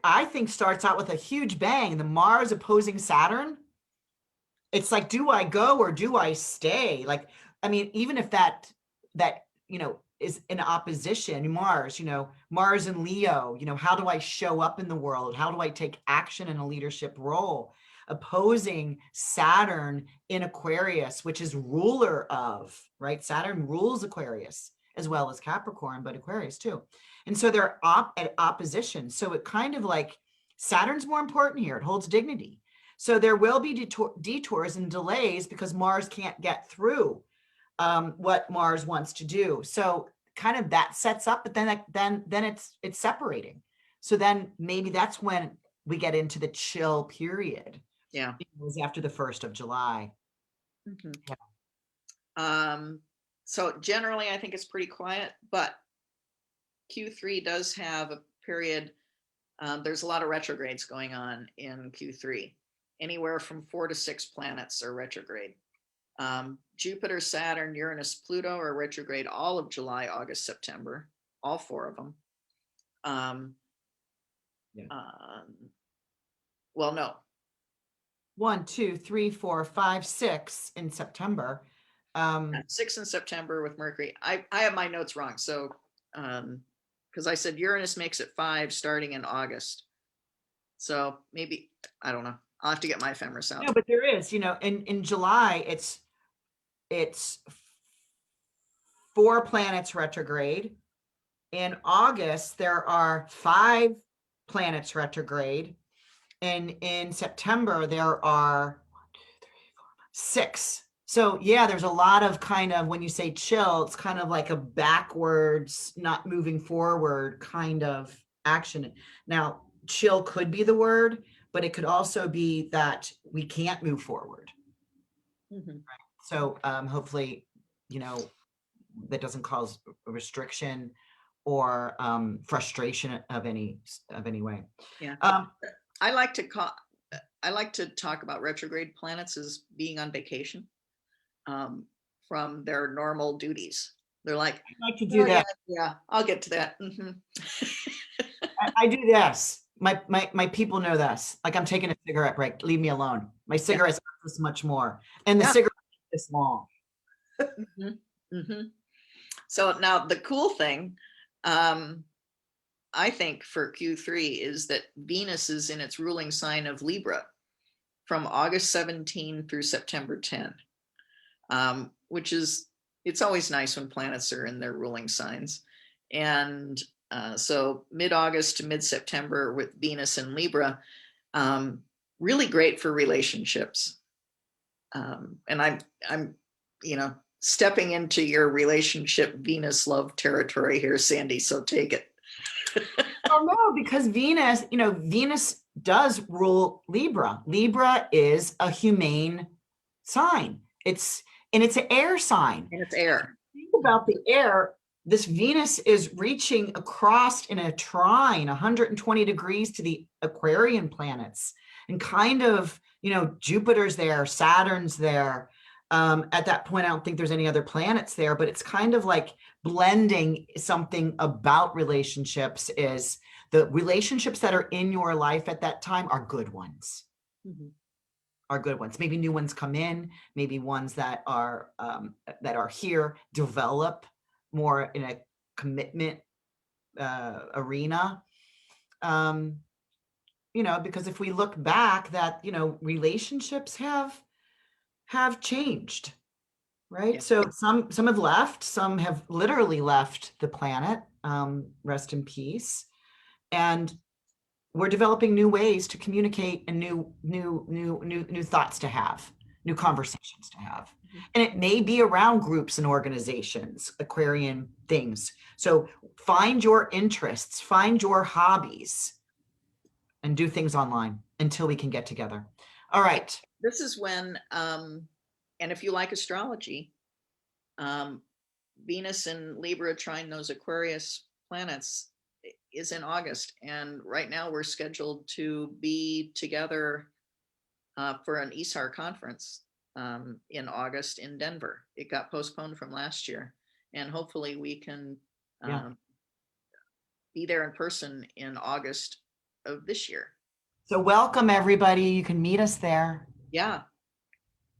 I think starts out with a huge bang. The Mars opposing Saturn. It's like, do I go or do I stay? Like, I mean, even if that is in opposition, Mars and Leo, how do I show up in the world? How do I take action in a leadership role? Opposing Saturn in Aquarius, which is ruler of, right? Saturn rules Aquarius as well as Capricorn, but Aquarius too. And so they're at opposition. So it kind of like Saturn's more important here. It holds dignity. So there will be detours and delays because Mars can't get through what Mars wants to do. So kind of that sets up, but then it's separating. So then maybe that's when we get into the chill period. Yeah. It was after the 1st of July. Mm-hmm. Yeah. So generally I think it's pretty quiet, but Q3 does have a period. There's a lot of retrogrades going on in Q3. Anywhere from 4 to 6 planets are retrograde. Jupiter, Saturn, Uranus, Pluto are retrograde all of July, August, September, all 4 of them. Well, no. 1, 2, 3, 4, 5, 6 in September. 6 in September with Mercury. I have my notes wrong. So, because I said Uranus makes it 5 starting in August. So maybe, I don't know. I'll have to get my ephemeris out. No, but there is, in July, it's 4 planets retrograde. In August, there are 5 planets retrograde. And in September, there are 6. So yeah, there's a lot of kind of, when you say chill, it's kind of like a backwards, not moving forward kind of action. Now, chill could be the word, but it could also be that we can't move forward. Mm-hmm. So hopefully, that doesn't cause a restriction or frustration of any way. Yeah. I like to talk about retrograde planets as being on vacation from their normal duties. They're like, I like to do that. Yeah, I'll get to that. Mm-hmm. I do this. My people know this. Like, I'm taking a cigarette break. Leave me alone. My cigarette's this much more, and the cigarette is this long. Mm-hmm. Mm-hmm. So now the cool thing, I think for Q3 is that Venus is in its ruling sign of Libra from August 17 through September 10, which is, it's always nice when planets are in their ruling signs. And so mid-August to mid-September with Venus and Libra, really great for relationships. And I'm, stepping into your relationship Venus love territory here, Sandy. So take it. Oh no, because Venus does rule Libra. Libra is a humane sign. It's an air sign. And it's air. Think about the air. This Venus is reaching across in a trine 120 degrees to the Aquarian planets, and kind of, Jupiter's there, Saturn's there. At that point, I don't think there's any other planets there, but it's kind of like blending something about relationships. Is the relationships that are in your life at that time are good ones. Mm-hmm. are good ones. Maybe new ones come in, maybe ones that are here develop more in a commitment arena. Because if we look back, that relationships have changed, right? Yeah. So some have left, some have literally left the planet. Rest in peace. And we're developing new ways to communicate and new thoughts to have, new conversations to have. And it may be around groups and organizations, Aquarian things. So find your interests, find your hobbies, and do things online until we can get together. All right. This is when, and if you like astrology, Venus in Libra trine those Aquarius planets is in August. And right now we're scheduled to be together for an ESAR conference in August in Denver. It got postponed from last year. And hopefully we can be there in person in August of this year. So welcome, everybody. You can meet us there. Yeah.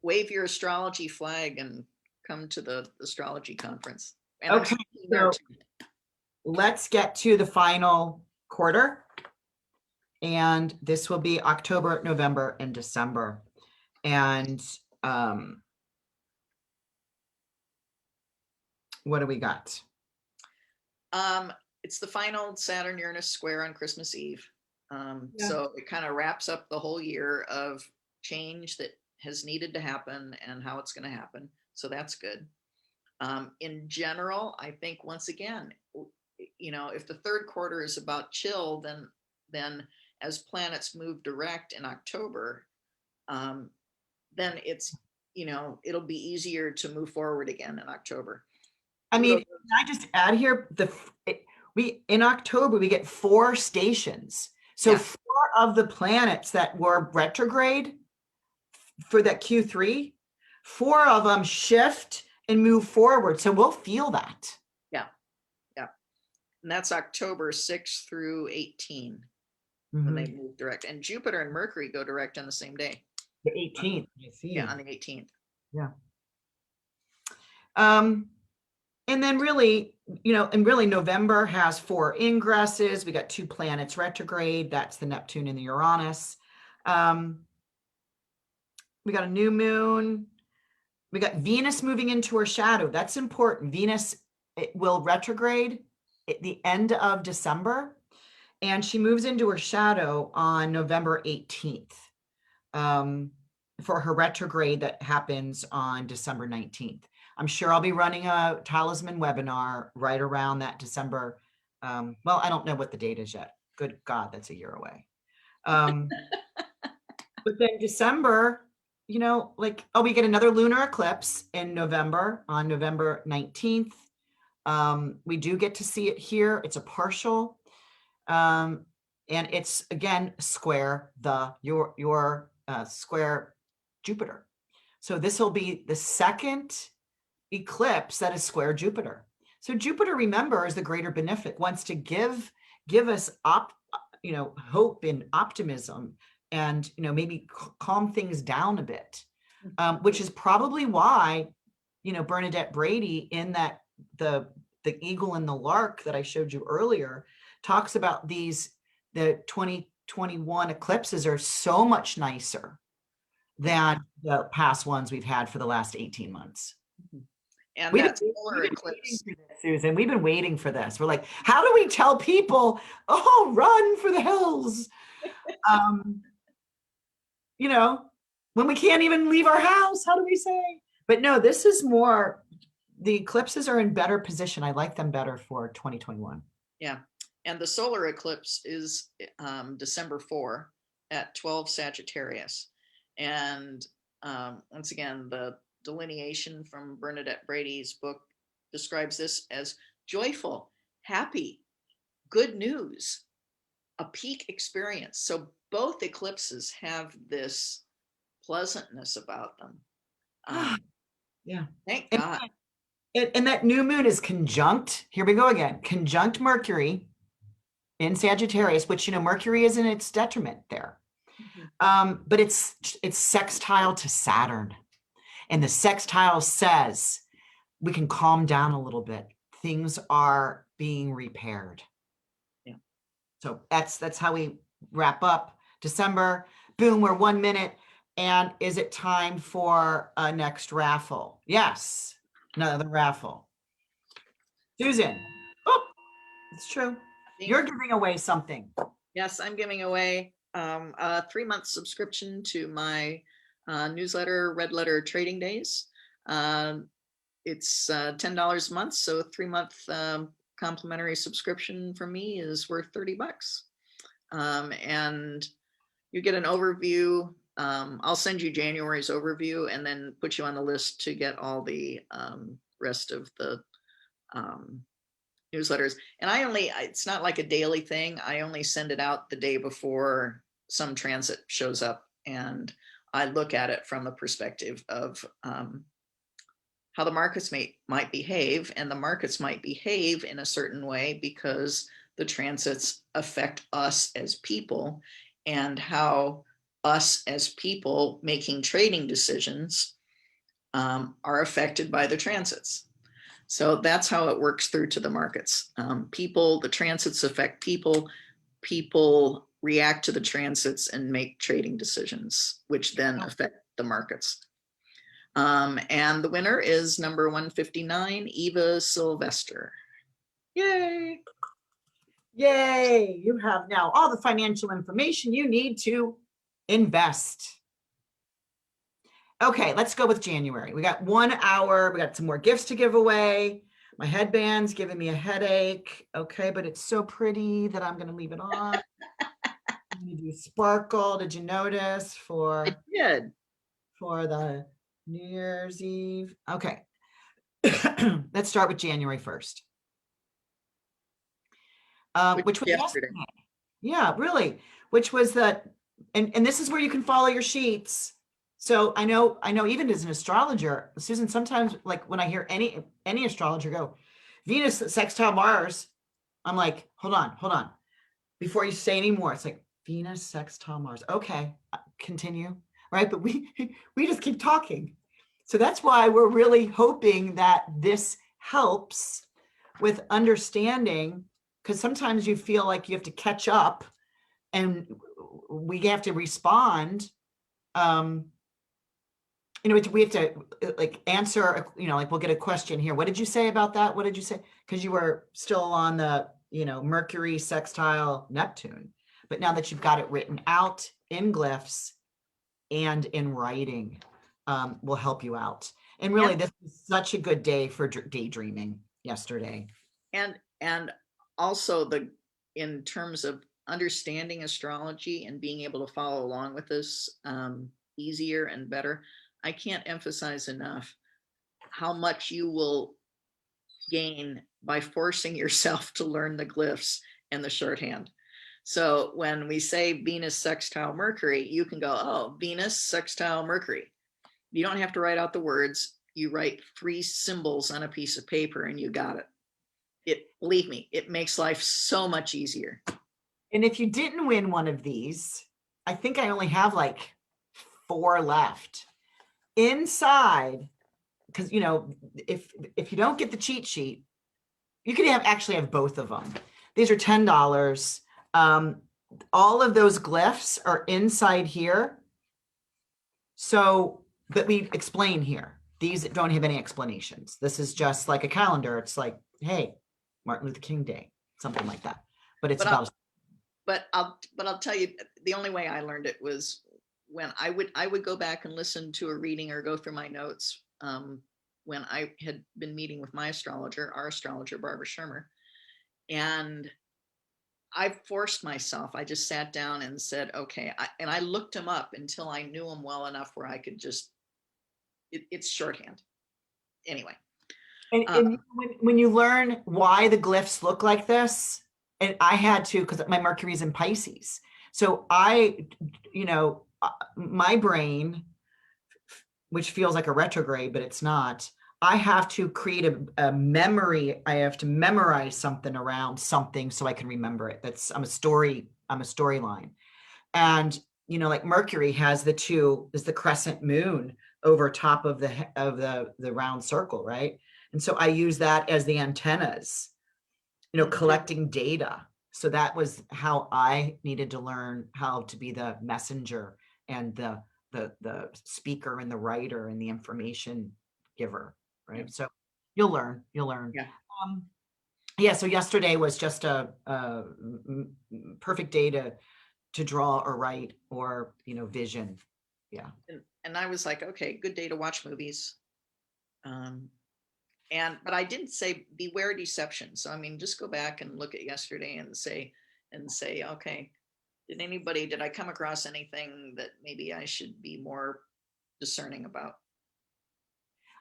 Wave your astrology flag and come to the astrology conference. And okay, so let's get to the final quarter. And this will be October, November, and December. And what do we got? It's the final Saturn-Uranus square on Christmas Eve. So it kind of wraps up the whole year of change that has needed to happen and how it's going to happen. So that's good. In general, I think once again, if the third quarter is about chill, then as planets move direct in October, then it's, it'll be easier to move forward again in October. I mean, can I just add here, in October, we get 4 stations. So 4 of the planets that were retrograde for that Q3, 4 of them shift and move forward. So we'll feel that. Yeah. And that's October 6th through 18 when they move direct. And Jupiter and Mercury go direct on the same day. The 18th. I see. Yeah, on the 18th. Yeah. And then really, November has 4 ingresses. We got 2 planets retrograde. That's the Neptune and the Uranus. We got a new moon. We got Venus moving into her shadow. That's important. Venus will retrograde at the end of December, and she moves into her shadow on November 18th for her retrograde that happens on December 19th. I'm sure I'll be running a talisman webinar right around that December. Well, I don't know what the date is yet. Good God, that's a year away. But then December, we get another lunar eclipse in November on November 19th. We do get to see it here. It's a partial. And it's again square your square Jupiter. So this will be the second eclipse that is square Jupiter. So Jupiter, remember, is the greater benefic, wants to give us hope and optimism, and maybe calm things down a bit, which is probably why Bernadette Brady in that the eagle and the lark that I showed you earlier talks about the 2021 eclipses are so much nicer than the past ones we've had for the last 18 months. And that solar eclipse, Susan, we've been waiting for this. We're like, how do we tell people, oh, run for the hills? When we can't even leave our house, how do we say? But no, this is more, the eclipses are in better position. I like them better for 2021. Yeah. And the solar eclipse is December 4 at 12 Sagittarius. And once again, the delineation from Bernadette Brady's book describes this as joyful, happy, good news, a peak experience. So both eclipses have this pleasantness about them. Yeah. Thank God. And that new moon is conjunct, here we go again, conjunct Mercury in Sagittarius, which, Mercury is in its detriment there. But it's sextile to Saturn. And the sextile says we can calm down a little bit. Things are being repaired. Yeah. So that's how we wrap up December. Boom, we're 1 minute. And is it time for a next raffle? Yes, another raffle. Susan, oh, it's true. You're giving away something. Yes, I'm giving away a 3-month subscription to my newsletter, Red Letter Trading Days. It's $10 a month, so a 3-month complimentary subscription from me is worth $30. And you get an overview. I'll send you January's overview and then put you on the list to get all the rest of the newsletters. And it's not like a daily thing. I only send it out the day before some transit shows up, and I look at it from the perspective of how the markets might behave, and the markets might behave in a certain way because the transits affect us as people, and how us as people making trading decisions are affected by the transits. So that's how it works through to the markets. The transits affect people. People react to the transits and make trading decisions, which then affect the markets. And the winner is number 159, Eva Sylvester. Yay! Yay! You have now all the financial information you need to invest. Okay, let's go with January. We got 1 hour. We got some more gifts to give away. My headband's giving me a headache. Okay, but it's so pretty that I'm going to leave it on. I'm going to do sparkle. Did you notice I did. for the New Year's Eve? Okay. Let's start with January 1st. Which was yesterday. Yeah, really. Which was and this is where you can follow your sheets. So I know even as an astrologer, Susan, sometimes like when I hear any astrologer go, Venus sextile Mars, I'm like, hold on. Before you say any more, it's like Venus sextile Mars. Okay, continue. Right. But we just keep talking. So that's why we're really hoping that this helps with understanding, because sometimes you feel like you have to catch up and we have to respond. We have to like answer, like we'll get a question here. What did you say about that? What did you say? Because you were still on the, Mercury sextile Neptune. But now that you've got it written out in glyphs and in writing, will help you out. And really, this is such a good day for daydreaming yesterday. And also in terms of understanding astrology and being able to follow along with this easier and better, I can't emphasize enough how much you will gain by forcing yourself to learn the glyphs and the shorthand. So when we say Venus sextile Mercury, you can go, oh, Venus sextile Mercury. You don't have to write out the words. You write 3 symbols on a piece of paper and you got it. Believe me, it makes life so much easier. And if you didn't win one of these, I think I only have like 4 left. Inside, because if you don't get the cheat sheet, you can actually have both of them. These are $10. All of those glyphs are inside here. So, but we explain here. These don't have any explanations. This is just like a calendar. It's like, hey, Martin Luther King Day, something like that. But it's I'll tell you, the only way I learned it was when I would go back and listen to a reading or go through my notes when I had been meeting with our astrologer, Barbara Shermer. And I forced myself. I just sat down and said, okay. And I looked him up until I knew him well enough where I could it's shorthand. Anyway. And when you learn why the glyphs look like this, and I had to, because my Mercury's in Pisces. So my brain, which feels like a retrograde, but it's not, I have to create a memory. I have to memorize something around something so I can remember it. I'm a storyline. And, like Mercury has the crescent moon over top of the round circle, right? And so I use that as the antennas, collecting data. So that was how I needed to learn how to be the messenger and the speaker and the writer and the information giver, right? Yeah. So you'll learn. Yeah. Yeah. So yesterday was just a perfect day to draw or write or vision. Yeah. And I was like, okay, good day to watch movies. But I didn't say beware deception. So I mean, just go back and look at yesterday and say, okay, did I come across anything that maybe I should be more discerning about?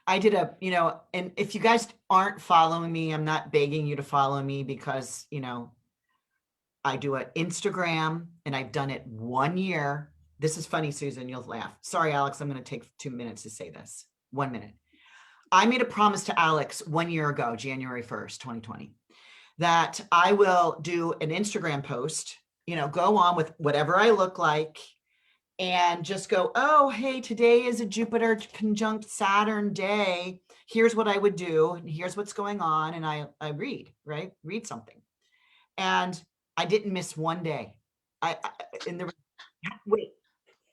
I did and if you guys aren't following me, I'm not begging you to follow me because, I do an Instagram and I've done it 1 year. This is funny, Susan, you'll laugh. Sorry, Alex, I'm going to take 2 minutes to say this. 1 minute. I made a promise to Alex 1 year ago, January 1st, 2020, that I will do an Instagram post, go on with whatever I look like and just go, oh, hey, today is a Jupiter conjunct Saturn day. Here's what I would do. And here's what's going on. And I read, right? Read something. And I didn't miss one day. And there was, wait,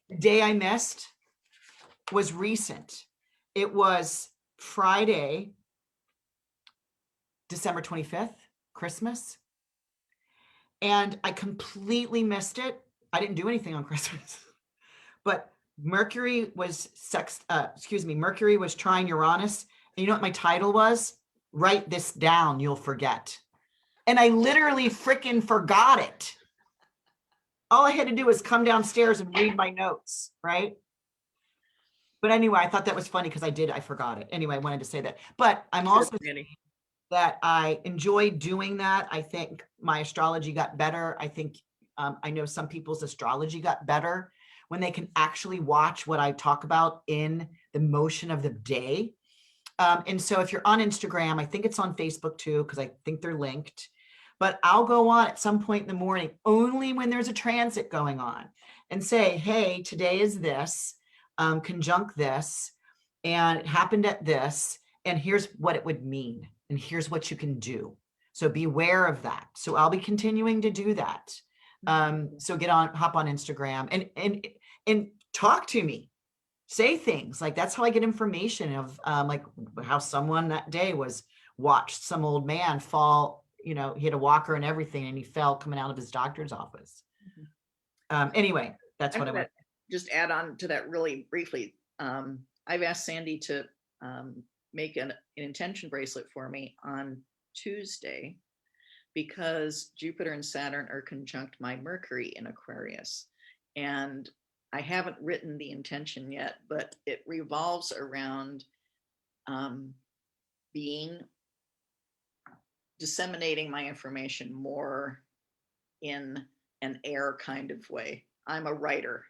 the day I missed was recent. It was Friday, December 25th, Christmas. And I completely missed it. I didn't do anything on Christmas, but Mercury was Mercury was trine Uranus. And you know what my title was? Write this down, you'll forget. And I literally freaking forgot it. All I had to do was come downstairs and read my notes, right? But anyway, I thought that was funny because I forgot it. Anyway, I wanted to say that. But I'm also saying that I enjoyed doing that. I think my astrology got better. I think I know some people's astrology got better when they can actually watch what I talk about in the motion of the day. And so if you're on Instagram, I think it's on Facebook too, because I think they're linked. But I'll go on at some point in the morning, only when there's a transit going on, and say, hey, today is this, conjunct this, and it happened at this, and here's what it would mean, and here's what you can do. So beware of that. So I'll be continuing to do that. So hop on Instagram and talk to me. Say things like that's how I get information of like how someone that day watched some old man fall, he had a walker and everything, and he fell coming out of his doctor's office. Anyway, that's what I would just add on to that really briefly. I've asked Sandy to make an intention bracelet for me on Tuesday because Jupiter and Saturn are conjunct my Mercury in Aquarius. And I haven't written the intention yet, but it revolves around disseminating my information more in an air kind of way. I'm a writer.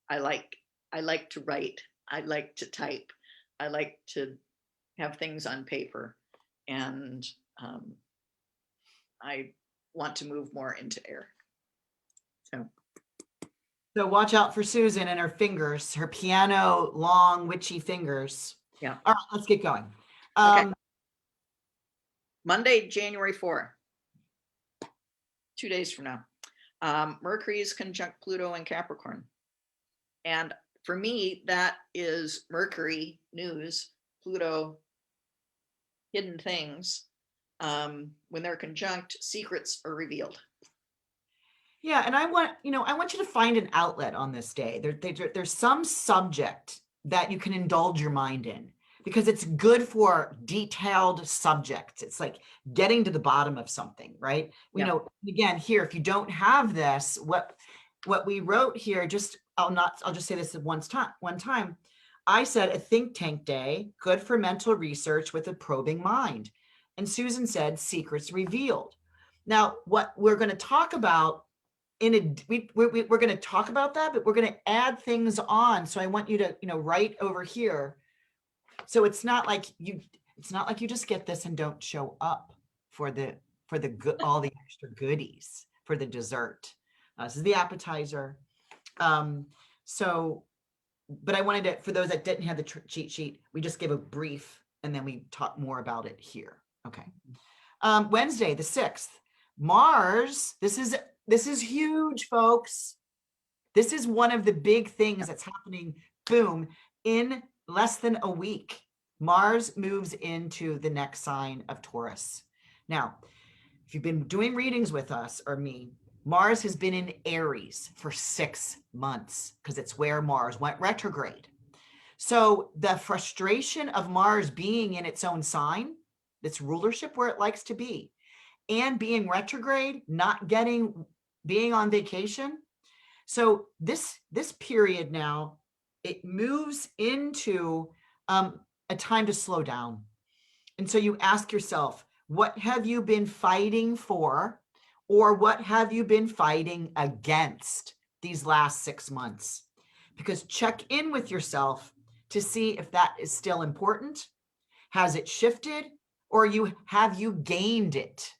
I like to write. I like to type. I like to have things on paper, and I want to move more into air. So watch out for Susan and her fingers, her piano long witchy fingers. Yeah. All right, let's get going. Okay. Monday, January 4th, 2 days from now. Mercury is conjunct Pluto in Capricorn. And for me, that is Mercury news, Pluto hidden things. When they're conjunct, secrets are revealed. Yeah, and I want you to find an outlet on this day. There's some subject that you can indulge your mind in because it's good for detailed subjects. It's like getting to the bottom of something, right? Yeah. Again, here, if you don't have this, what we wrote here, I'll just say this one time. I said a think tank day, good for mental research with a probing mind. And Susan said secrets revealed. Now, what we're going to talk about we're going to talk about that, but we're going to add things on. So I want you to, write over here. So it's not like you just get this and don't show up for all the extra goodies for the dessert. This is the appetizer. So, but I wanted to, for those that didn't have the cheat sheet, we just give a brief and then we talk more about it here. Okay. Wednesday, the 6th, Mars, this is huge, folks. This is one of the big things that's happening, boom, in less than a week. Mars moves into the next sign of Taurus. Now, if you've been doing readings with us or me, Mars has been in Aries for 6 months because it's where Mars went retrograde. So the frustration of Mars being in its own sign, its rulership where it likes to be, and being retrograde, not being on vacation. So this period now, it moves into a time to slow down. And so you ask yourself, what have you been fighting for, or what have you been fighting against these last 6 months? Because check in with yourself to see if that is still important. Has it shifted, or have you gained it?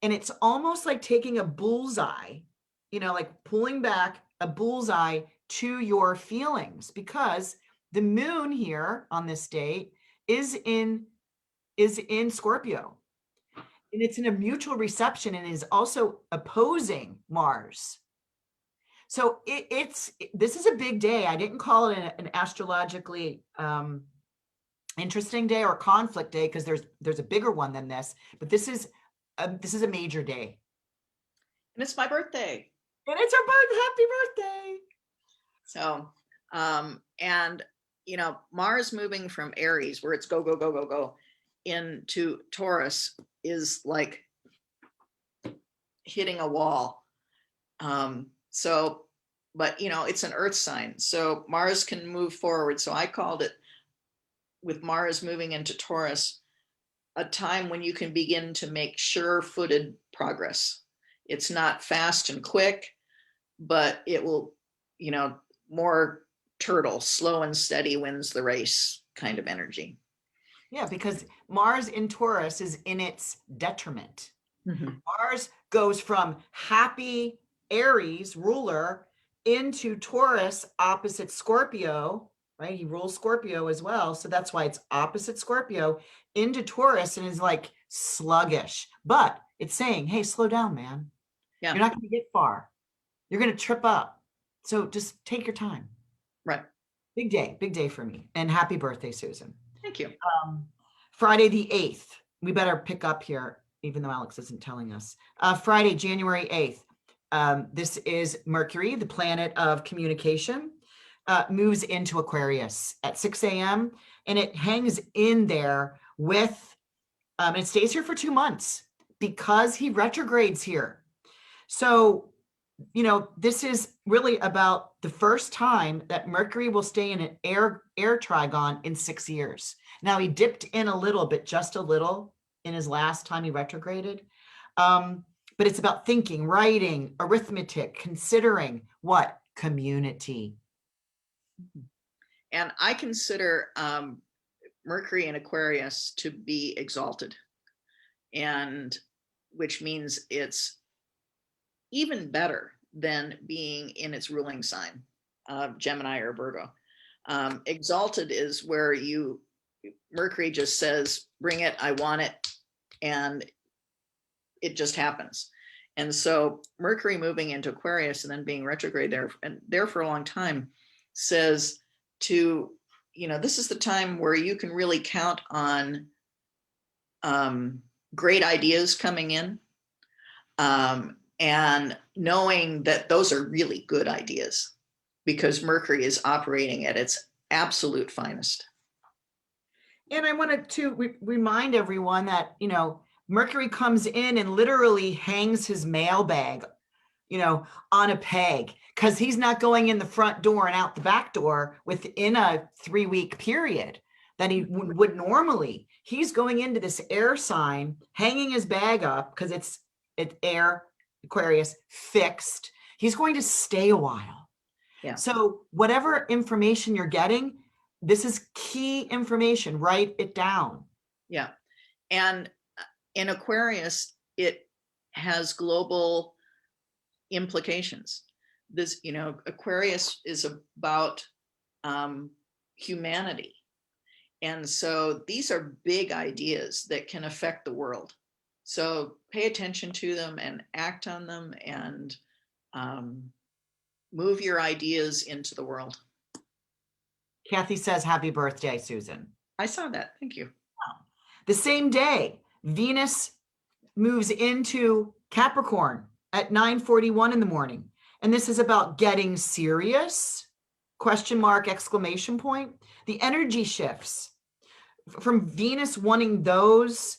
And it's almost like taking a bullseye, like pulling back a bullseye to your feelings, because the moon here on this date is in Scorpio, and it's in a mutual reception and is also opposing Mars. So this is a big day. I didn't call it an astrologically interesting day or conflict day, because there's a bigger one than this, but this is a major day. And it's my birthday. And it's our happy birthday. So, and Mars moving from Aries, where it's go, go, go, go, go, into Taurus is like hitting a wall. So, but it's an earth sign, so Mars can move forward. So I called it, with Mars moving into Taurus, a time when you can begin to make sure-footed progress. It's not fast and quick, but it will, more turtle, slow and steady wins the race kind of energy. Yeah, because Mars in Taurus is in its detriment. Mm-hmm. Mars goes from happy Aries ruler into Taurus opposite Scorpio, right? He rules Scorpio as well. So that's why it's opposite Scorpio into Taurus, and is like sluggish. But it's saying, hey, slow down, man. Yeah. You're not going to get far. You're going to trip up. So just take your time. Right. Big day for me. And happy birthday, Susan. Thank you. Friday the 8th. We better pick up here, even though Alex isn't telling us. Friday, January 8th. This is Mercury, the planet of communication, moves into Aquarius at 6 a.m. and it hangs in there with, it stays here for 2 months because he retrogrades here. So, this is really about the first time that Mercury will stay in an air trigon in 6 years. Now, he dipped in a little bit, just a little, in his last time he retrograded. But it's about thinking, writing, arithmetic, considering what? Community. And I consider Mercury in Aquarius to be exalted, and which means it's even better than being in its ruling sign, Gemini or Virgo. Exalted is where Mercury just says, bring it, I want it, and it just happens. And so Mercury moving into Aquarius and then being retrograde there for a long time says this is the time where you can really count on great ideas coming in, and knowing that those are really good ideas because Mercury is operating at its absolute finest. And I wanted to remind everyone that, Mercury comes in and literally hangs his mailbag, on a peg, because he's not going in the front door and out the back door within a 3-week period that he would normally. He's going into this air sign, hanging his bag up because it's air, Aquarius, fixed. He's going to stay a while. Yeah. So whatever information you're getting, this is key information. Write it down. Yeah. And in Aquarius, it has global implications this, Aquarius is about humanity. And so these are big ideas that can affect the world. So pay attention to them and act on them, and move your ideas into the world. Kathy says, happy birthday, Susan. I saw that. Thank you. The same day, Venus moves into Capricorn at 9:41 in the morning. And this is about getting serious, question mark, exclamation point. The energy shifts from Venus wanting those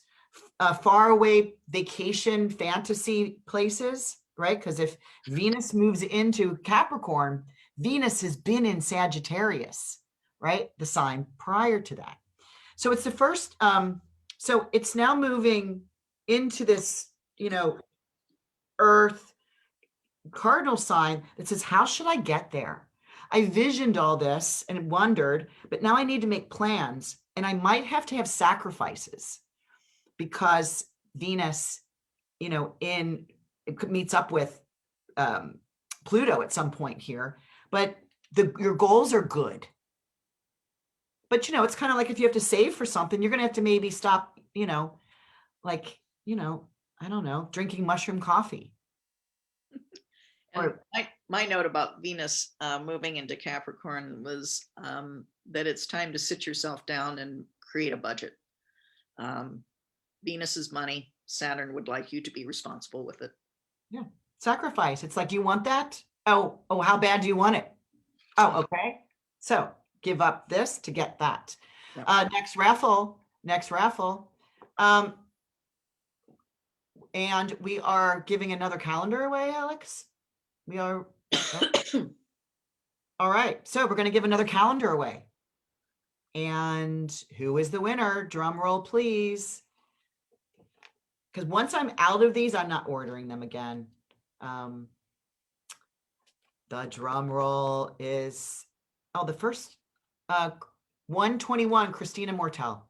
far away vacation fantasy places, right? Because if Venus moves into Capricorn, Venus has been in Sagittarius, right? The sign prior to that. So it's the first, so it's now moving into this, Earth cardinal sign that says, how should I get there? I visioned all this and wondered, but now I need to make plans, and I might have to have sacrifices because Venus, it meets up with Pluto at some point here, but your goals are good. But, it's kind of like if you have to save for something, you're going to have to maybe stop, like, I don't know, drinking mushroom coffee. And my note about Venus moving into Capricorn was that it's time to sit yourself down and create a budget. Venus is money. Saturn would like you to be responsible with it. Yeah. Sacrifice. It's like, you want that? Oh, how bad do you want it? Oh, okay. So give up this to get that. Yep. Next raffle. And we are giving another calendar away, Alex. We are. All right. So we're going to give another calendar away. And who is the winner? Drum roll, please. Because once I'm out of these, I'm not ordering them again. The drum roll is, the first 121, Christina Mortel.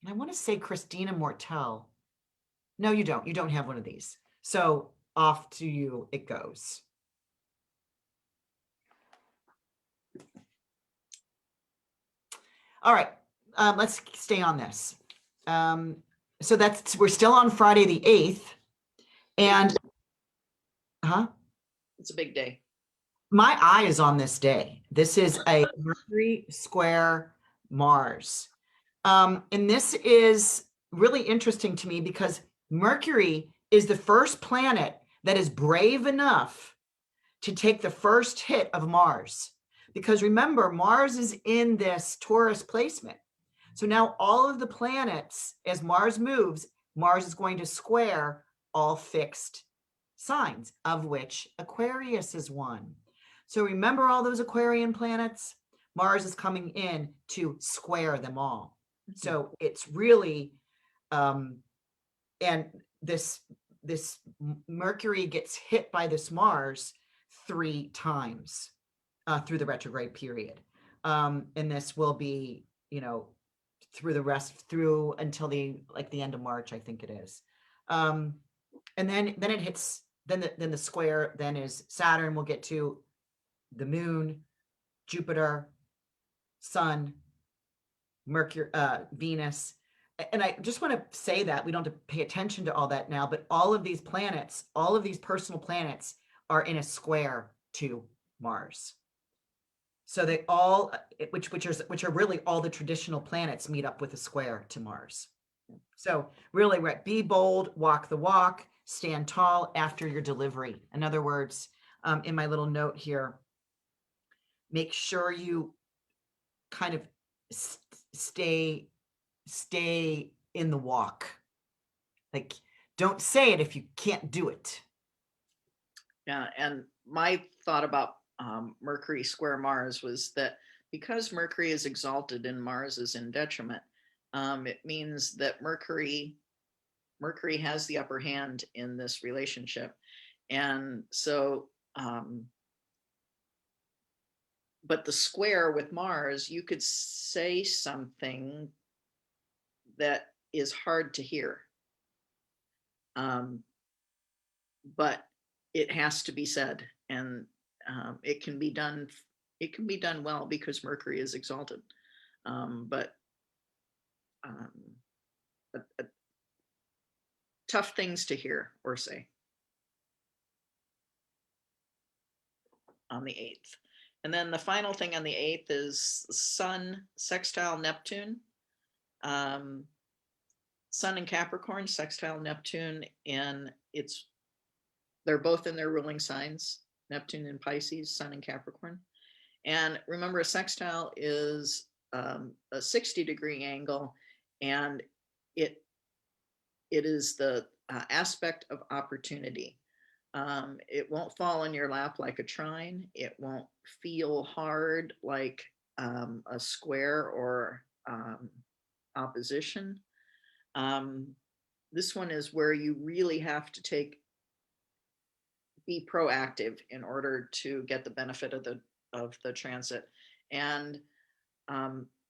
And I want to say Christina Mortel. No, you don't. You don't have one of these. So off to you it goes. All right. Let's stay on this. So we're still on Friday the 8th. And, it's a big day. My eye is on this day. This is a Mercury square Mars. And this is really interesting to me because Mercury is the first planet that is brave enough to take the first hit of Mars. Because remember, Mars is in this Taurus placement. So now all of the planets, as Mars moves, Mars is going to square all fixed signs, of which Aquarius is one. So remember all those Aquarian planets? Mars is coming in to square them all. So it's really, and this Mercury gets hit by this Mars 3 times through the retrograde period. And this will be, through until the end of March, I think it is. And then it hits, then the square then is Saturn. We'll get to the moon, Jupiter, Sun, Mercury, Venus. And I just want to say that we don't have to pay attention to all that now, but all of these planets, all of these personal planets are in a square to Mars. So they all, which are really all the traditional planets, meet up with a square to Mars. So really, be bold, walk the walk, stand tall after your delivery. In other words, in my little note here, make sure you kind of stay in the walk. Like, don't say it if you can't do it. Yeah, and my thought about Mercury square Mars was that because Mercury is exalted and Mars is in detriment, it means that Mercury has the upper hand in this relationship. And so, but the square with Mars, you could say something that is hard to hear. But it has to be said, and it can be done. It can be done well because Mercury is exalted, but um, tough things to hear or say on the 8th. And then the final thing on the 8th is Sun sextile Neptune. Um, Sun in Capricorn, sextile Neptune, and they're both in their ruling signs, Neptune in Pisces, Sun in Capricorn. And remember, a sextile is a 60-degree angle, and it is the aspect of opportunity. It won't fall in your lap like a trine. It won't feel hard like a square or opposition. This one is where you really have to be proactive in order to get the benefit of the transit. And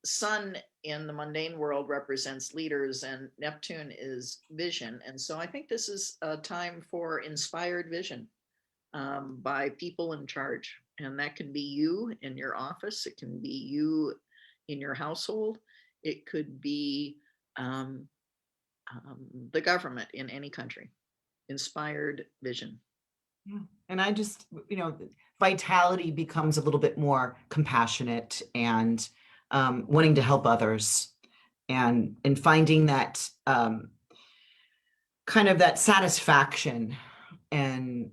Sun in the mundane world represents leaders, and Neptune is vision. And so I think this is a time for inspired vision by people in charge. And that can be you in your office, it can be you in your household, it could be the government in any country. Inspired vision. Yeah. And I just, vitality becomes a little bit more compassionate and wanting to help others and finding that kind of that satisfaction in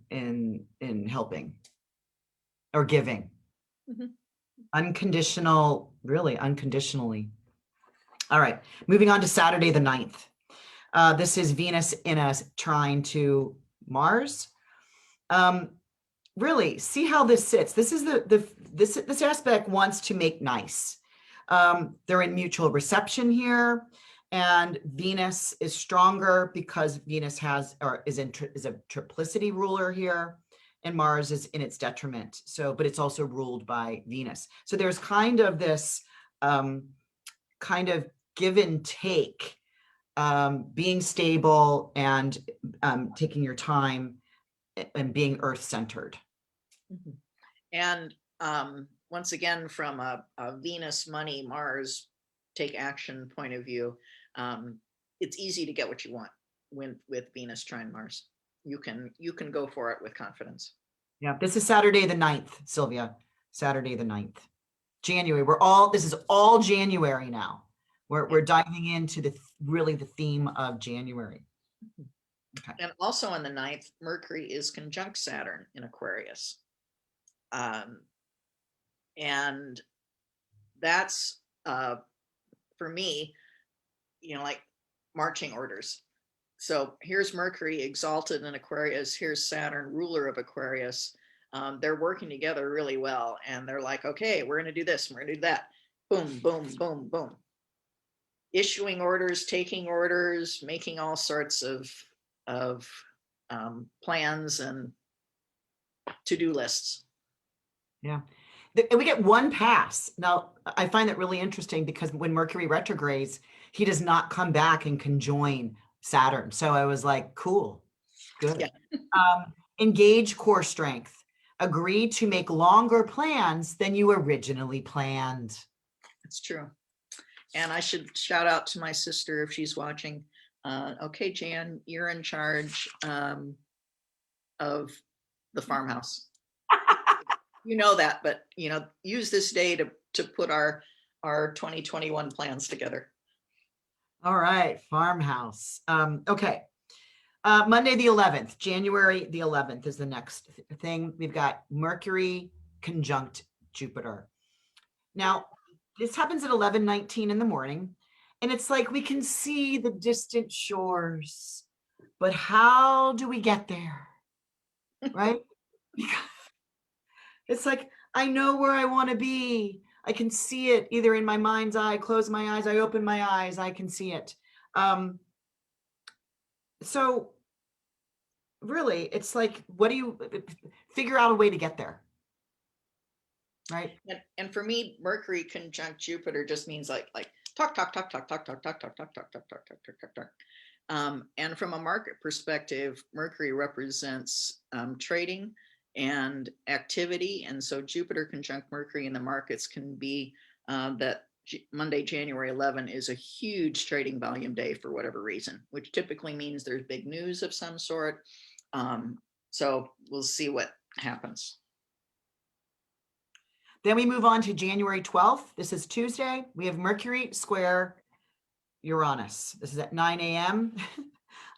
helping or giving. Mhm. Unconditional, really unconditionally. All right, moving on to Saturday the 9th. This is Venus in a trine to Mars. Really see how this sits. This is this aspect wants to make nice. They're in mutual reception here, and Venus is stronger because Venus is a triplicity ruler here, and Mars is in its detriment. So, but it's also ruled by Venus. So there's kind of this kind of give and take, being stable and taking your time and being earth-centered. Mm-hmm. And once again, from a Venus, money, Mars, take action point of view, it's easy to get what you want with Venus trine Mars. You can go for it with confidence. Yeah, this is Saturday the 9th, Sylvia. Saturday the 9th. January. This is all January now. We're diving into really the theme of January. Okay. And also on the 9th, Mercury is conjunct Saturn in Aquarius. And that's for me, like marching orders. So here's Mercury exalted in Aquarius, here's Saturn, ruler of Aquarius. They're working together really well, and they're like, okay, we're going to do this, we're going to do that. Boom, boom, boom, boom. Issuing orders, taking orders, making all sorts of plans and to-do lists. Yeah. We get one pass. Now, I find that really interesting because when Mercury retrogrades, he does not come back and conjoin Saturn. So I was like, cool, good. Yeah. Engage core strength. Agree to make longer plans than you originally planned. That's true. And I should shout out to my sister if she's watching. Okay, Jan, you're in charge of the farmhouse. You know that, but use this day to put our 2021 plans together. All right, farmhouse. Okay. Monday the 11th, January the 11th is the next thing. We've got Mercury conjunct Jupiter. Now, this happens at 11:19 in the morning, and it's like we can see the distant shores, but how do we get there? Right? It's like, I know where I want to be. I can see it either in my mind's eye, close my eyes, I open my eyes, I can see it. So really, it's like, what do you figure out a way to get there? Right. And for me, Mercury conjunct Jupiter just means like talk, talk, talk, talk, talk, talk, talk, talk, talk, talk, talk, talk, talk, talk, talk. And from a market perspective, Mercury represents trading and activity. And so Jupiter conjunct Mercury in the markets can be that Monday, January 11 is a huge trading volume day for whatever reason, which typically means there's big news of some sort. So we'll see what happens. Then we move on to January 12th. This is Tuesday. We have Mercury square Uranus. This is at 9 a.m.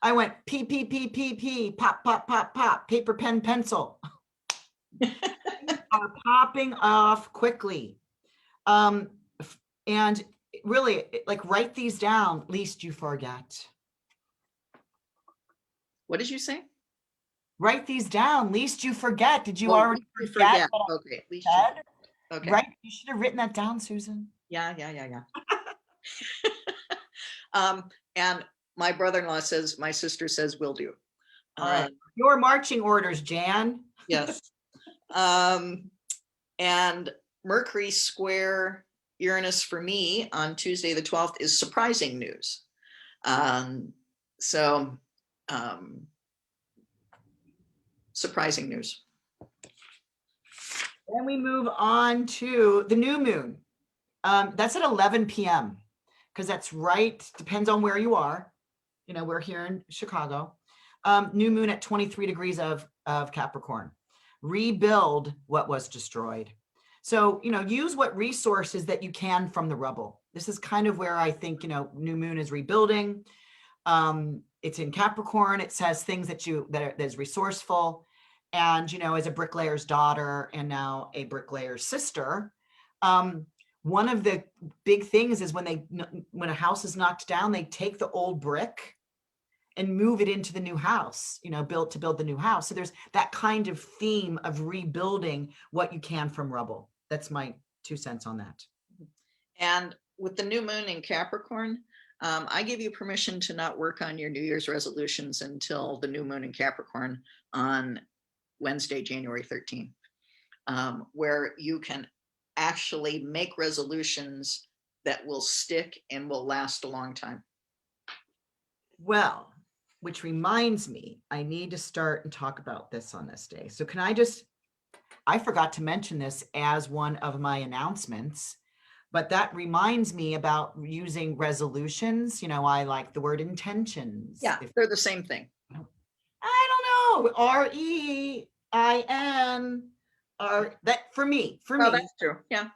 I went P, P, P, P, P, pop, pop, pop, pop, paper, pen, pencil. Are popping off quickly. And really, like, write these down, lest you forget. What did you say? Write these down, lest you forget. Did you already forget? Okay, at least okay. Right? You should have written that down, Susan. Yeah. And my brother-in-law says, my sister says, will do. All right. Your marching orders, Jan. Yes. And Mercury square Uranus for me on Tuesday the 12th is surprising news. Surprising news. Then we move on to the new moon. That's at 11 p.m. because that's right, depends on where you are. You know, we're here in Chicago. New moon at 23 degrees of Capricorn. Rebuild what was destroyed. So, you know, use what resources that you can from the rubble. This is kind of where I think, you know, new moon is rebuilding. It's in Capricorn. It says things that is resourceful. And, you know, as a bricklayer's daughter and now a bricklayer's sister, one of the big things is when a house is knocked down, they take the old brick and move it into the new house, you know, build the new house. So there's that kind of theme of rebuilding what you can from rubble. That's my 2 cents on that. And with the new moon in Capricorn, I give you permission to not work on your New Year's resolutions until the new moon in Capricorn on Wednesday, January 13th, where you can actually make resolutions that will stick and will last a long time. Well, which reminds me, I need to start and talk about this on this day. So I forgot to mention this as one of my announcements, but that reminds me about using resolutions. You know, I like the word intentions. Yeah, they're the same thing. I don't know. REIN. That for me. Well, that's true. Yeah.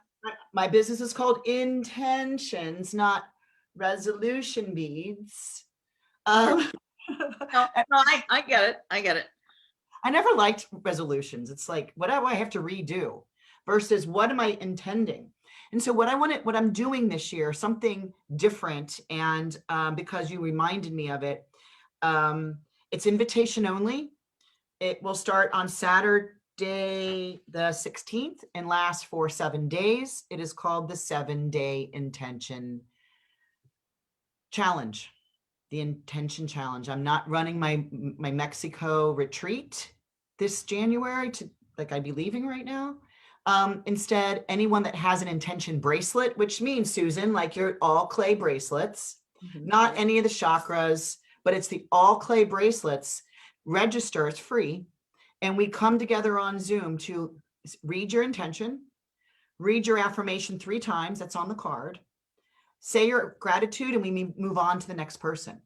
My business is called Intentions, not resolution beads. No, I get it. I get it. I never liked resolutions. It's like, what do I have to redo versus what am I intending? And so what I'm doing this year, something different. And because you reminded me of it, it's invitation only. It will start on Saturday, the 16th and last for 7 days. It is called the 7-day intention challenge. The intention challenge. I'm not running my Mexico retreat this January I'd be leaving right now. Instead, anyone that has an intention bracelet, which means, Susan, like your all clay bracelets, not any of the chakras, but it's the all clay bracelets, register, it's free. And we come together on Zoom to read your intention, read your affirmation 3 times, that's on the card, say your gratitude, and we move on to the next person.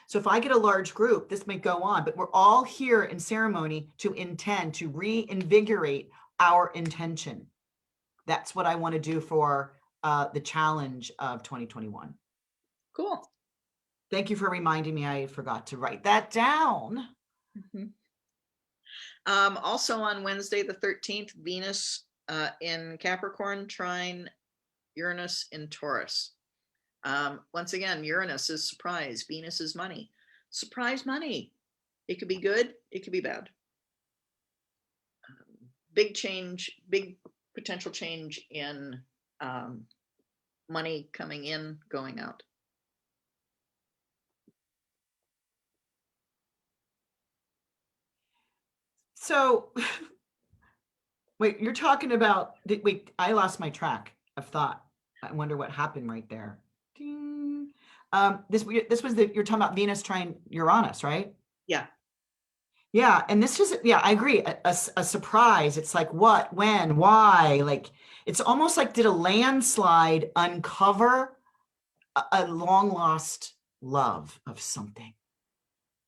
So if I get a large group, this may go on, but we're all here in ceremony to intend to reinvigorate our intention. That's what I want to do for the challenge of 2021. Cool. Thank you for reminding me. I forgot to write that down. Also on Wednesday, the 13th, Venus in Capricorn trine Uranus in Taurus. Once again, Uranus is surprise. Venus is money. Surprise money. It could be good. It could be bad. Big change, big potential change in money coming in, going out. So, wait, you're talking about, wait, I lost my track of thought. I wonder what happened right there. Ding. This was you're talking about Venus trine Uranus, right? Yeah. Yeah, and this is, yeah, I agree. A surprise. It's like what, when, why? Like it's almost like did a landslide uncover a long lost love of something,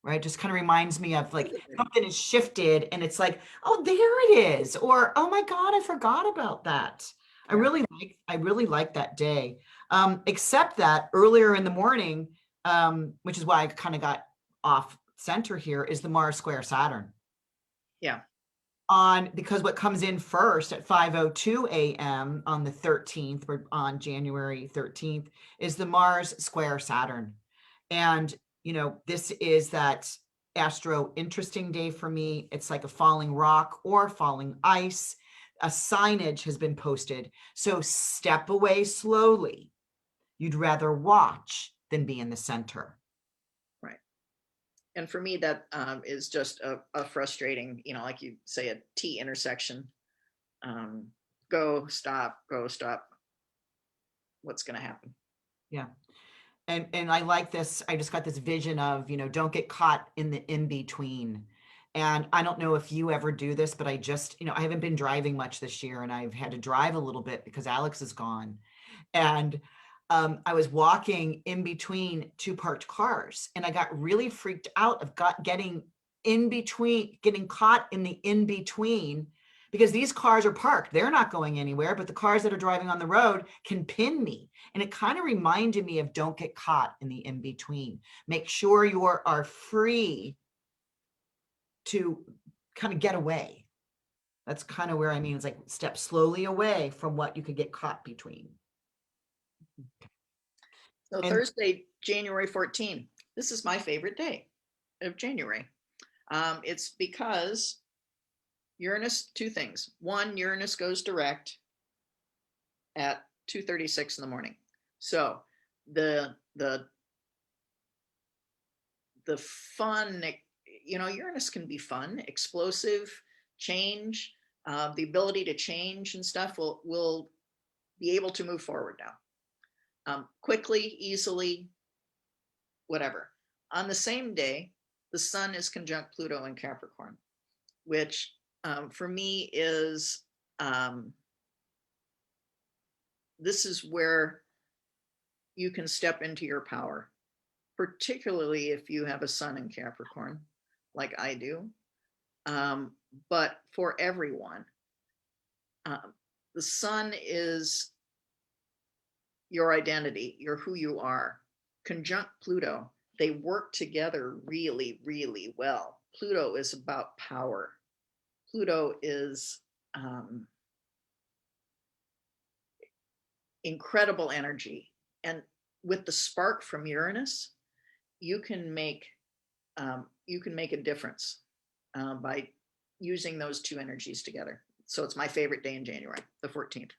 right? Just kind of reminds me of like something has shifted and it's like, oh, there it is. Or, oh my God, I forgot about that. Yeah. I really like that day. Except that earlier in the morning, which is why I kind of got off center here, is the Mars square Saturn. Yeah. Because what comes in first at 5:02 a.m. on the 13th, or on January 13th, is the Mars square Saturn. And, this is that astro interesting day for me. It's like a falling rock or falling ice. A signage has been posted. So step away slowly. You'd rather watch than be in the center. Right. And for me, that is just a frustrating, like you say, a T intersection. Go, stop, go, stop. What's going to happen? Yeah. And I like this. I just got this vision of, don't get caught in the in between. And I don't know if you ever do this, but I just, I haven't been driving much this year and I've had to drive a little bit because Alex is gone. And I was walking in between two parked cars and I got really freaked out of getting caught in the in between, because these cars are parked. They're not going anywhere, but the cars that are driving on the road can pin me. And it kind of reminded me of don't get caught in the in between. Make sure you are free to kind of get away. That's kind of where I mean, it's like step slowly away from what you could get caught between. So And Thursday, January 14th, this is my favorite day of January. It's because Uranus, two things. One, Uranus goes direct at 2:36 in the morning. So the fun, Uranus can be fun, explosive, change, the ability to change and stuff will be able to move forward now. Quickly, easily, whatever. On the same day, the sun is conjunct Pluto in Capricorn, which for me is, this is where you can step into your power, particularly if you have a sun in Capricorn, like I do. But for everyone, the sun is your identity, you're who you are. Conjunct Pluto, they work together really, really well. Pluto is about power. Pluto is incredible energy. And with the spark from Uranus, you can make a difference by using those two energies together. So it's my favorite day in January, the 14th.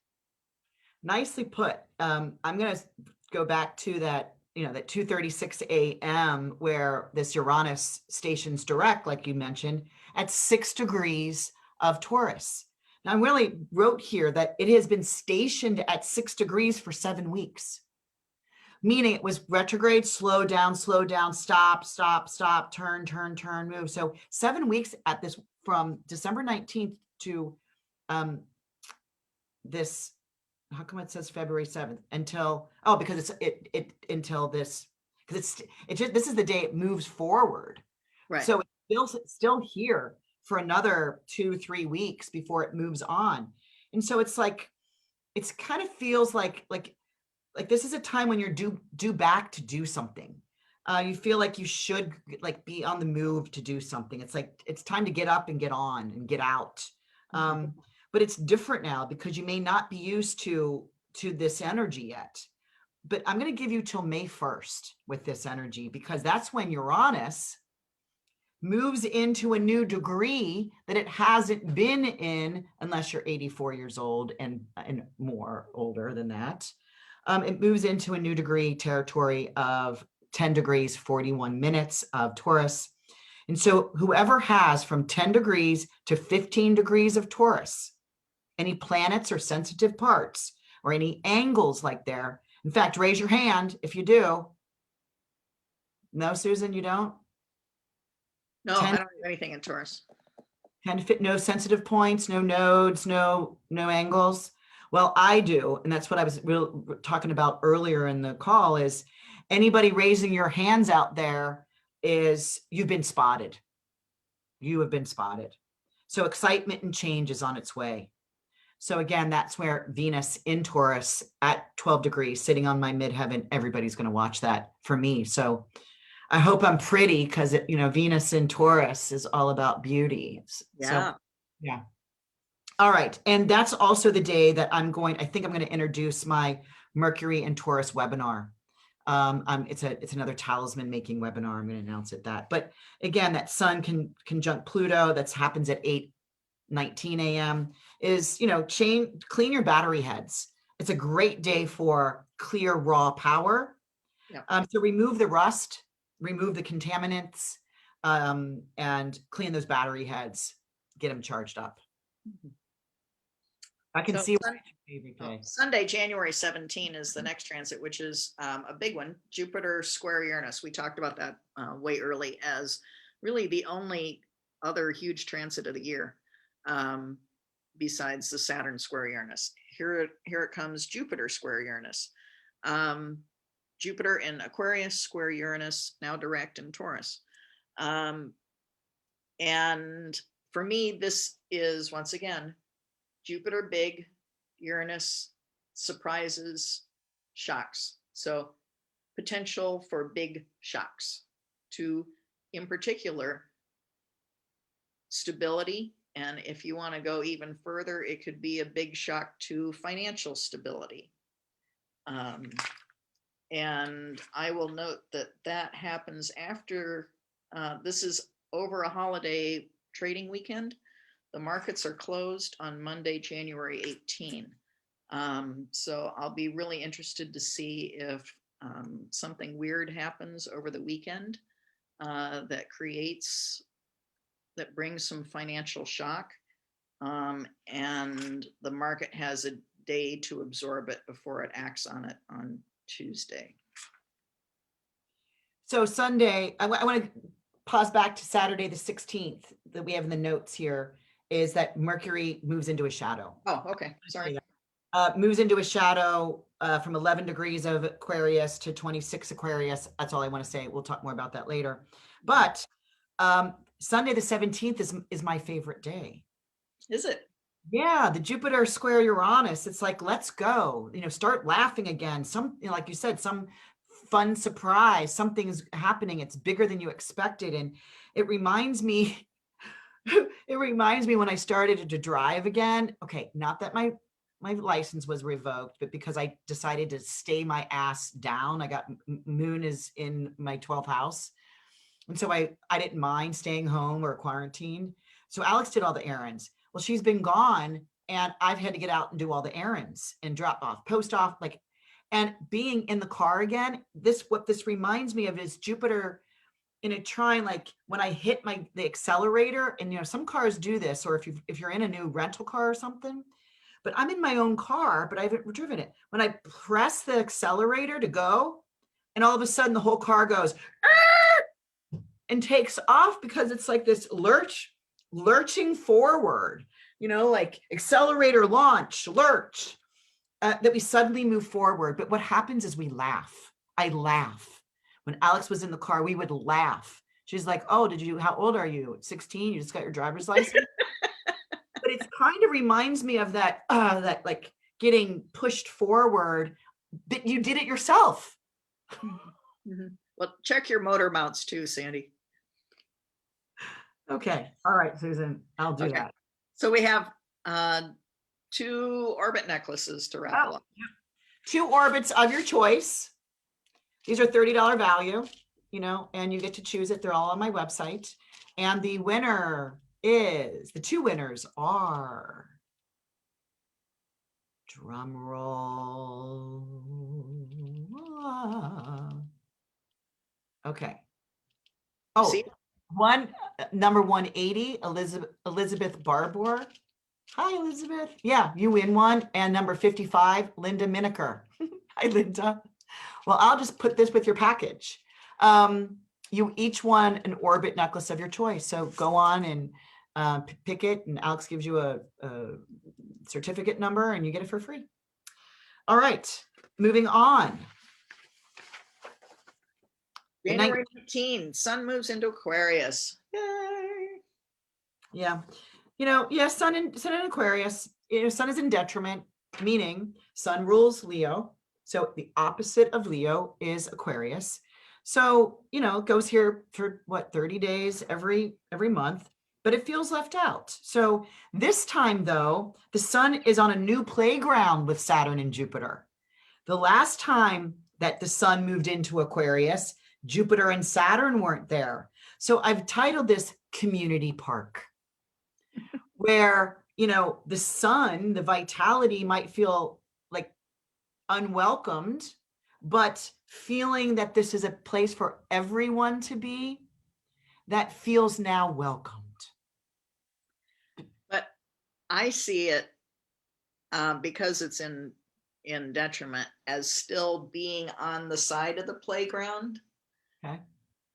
nicely put. I'm going to go back to that, that 2:36 a.m. where this Uranus stations direct, like you mentioned, at 6 degrees of Taurus. Now, I really wrote here that it has been stationed at 6 degrees for 7 weeks, meaning it was retrograde, slow down, stop, stop, stop, turn, turn, turn, move. So 7 weeks at this, from December 19th to this, how come it says February 7th until, because until this, because this is the day it moves forward. Right. So it's still here for another 2-3 weeks before it moves on. And so it's like, it's kind of feels like this is a time when you're due back to do something. You feel like you should like be on the move to do something. It's like, it's time to get up and get on and get out. But it's different now because you may not be used to this energy yet. But I'm going to give you till May 1st with this energy, because that's when Uranus moves into a new degree that it hasn't been in, unless you're 84 years old and more older than that. It moves into a new degree territory of 10 degrees, 41 minutes of Taurus. And so whoever has from 10 degrees to 15 degrees of Taurus, any planets or sensitive parts or any angles like there. In fact, raise your hand if you do. No, Susan, you don't? No, 10, I don't have anything in Taurus. 10 to fit, no sensitive points, no nodes, no angles. Well, I do, and that's what I was talking about earlier in the call. Is anybody raising your hands out there? Is you've been spotted. You have been spotted. So excitement and change is on its way. So again, that's where Venus in Taurus at 12 degrees sitting on my midheaven, everybody's going to watch that for me. So I hope I'm pretty, because Venus in Taurus is all about beauty. Yeah. So yeah. All right. And that's also the day that I think I'm going to introduce my Mercury in Taurus webinar. It's another talisman making webinar. I'm going to announce it that. But again, that Sun conjunct Pluto that happens at 8:19 a.m. is, clean your battery heads. It's a great day for clear raw power. Yeah. So remove the rust, remove the contaminants, and clean those battery heads, get them charged up. I can see why it's your favorite day. Sunday, January 17 is the next transit, which is a big one. Jupiter square Uranus. We talked about that way early as really the only other huge transit of the year, besides the Saturn square Uranus. Here it comes, Jupiter square Uranus. Jupiter in Aquarius square Uranus, now direct in Taurus. And for me, this is once again Jupiter big, Uranus surprises, shocks. So potential for big shocks to, in particular, stability. And if you want to go even further, it could be a big shock to financial stability. And I will note that happens after, this is over a holiday trading weekend. The markets are closed on Monday, January 18. So I'll be really interested to see if something weird happens over the weekend that brings some financial shock. And the market has a day to absorb it before it acts on it on Tuesday. So Sunday, I want to pause back to Saturday the 16th that we have in the notes here, is that Mercury moves into a shadow. Oh, okay. Sorry. Moves into a shadow from 11 degrees of Aquarius to 26 Aquarius. That's all I want to say. We'll talk more about that later. But Sunday the 17th is my favorite day. Is it? Yeah, the Jupiter square Uranus. It's like, let's go. Start laughing again. Like you said, some fun surprise. Something's happening. It's bigger than you expected, and it reminds me. It reminds me when I started to drive again. Okay, not that my license was revoked, but because I decided to stay my ass down. I got Moon is in my 12th house. And so I didn't mind staying home or quarantined. So Alex did all the errands. Well, she's been gone and I've had to get out and do all the errands and drop off, post off, and being in the car again. What this reminds me of is Jupiter in a trine, like when I hit the accelerator, and some cars do this, or if you're in a new rental car or something, but I'm in my own car, but I haven't driven it. When I press the accelerator to go, and all of a sudden the whole car goes and takes off, because it's like this lurching forward, like accelerator, launch, lurch, that we suddenly move forward. But what happens is we laugh. I laugh. When Alex was in the car, we would laugh. She's like, oh, how old are you? 16? You just got your driver's license? But it kind of reminds me of that like getting pushed forward, but you did it yourself. Mm-hmm. Well, check your motor mounts too, Sandy. Okay. All right, Susan, I'll do that. So we have 2 orbit necklaces to raffle up. 2 orbits of your choice. These are $30 value, and you get to choose it. They're all on my website. And the 2 winners are, drum roll. Okay. Oh, See? Number 180, Elizabeth Barbour. Hi, Elizabeth. Yeah, you win one. And number 55, Linda Miniker. Hi, Linda. Well, I'll just put this with your package. You each won an orbit necklace of your choice. So go on and pick it, and Alex gives you a certificate number and you get it for free. All right, moving on. January 19, Sun moves into Aquarius. Yay. Yeah. Sun in Aquarius, Sun is in detriment, meaning Sun rules Leo. So the opposite of Leo is Aquarius. So, it goes here for 30 days every month, but it feels left out. So this time though, the Sun is on a new playground with Saturn and Jupiter. The last time that the Sun moved into Aquarius, Jupiter and Saturn weren't there. So I've titled this Community Park, where, the Sun, the vitality might feel like unwelcomed, but feeling that this is a place for everyone to be, that feels now welcomed. But I see it because it's in detriment as still being on the side of the playground. Okay.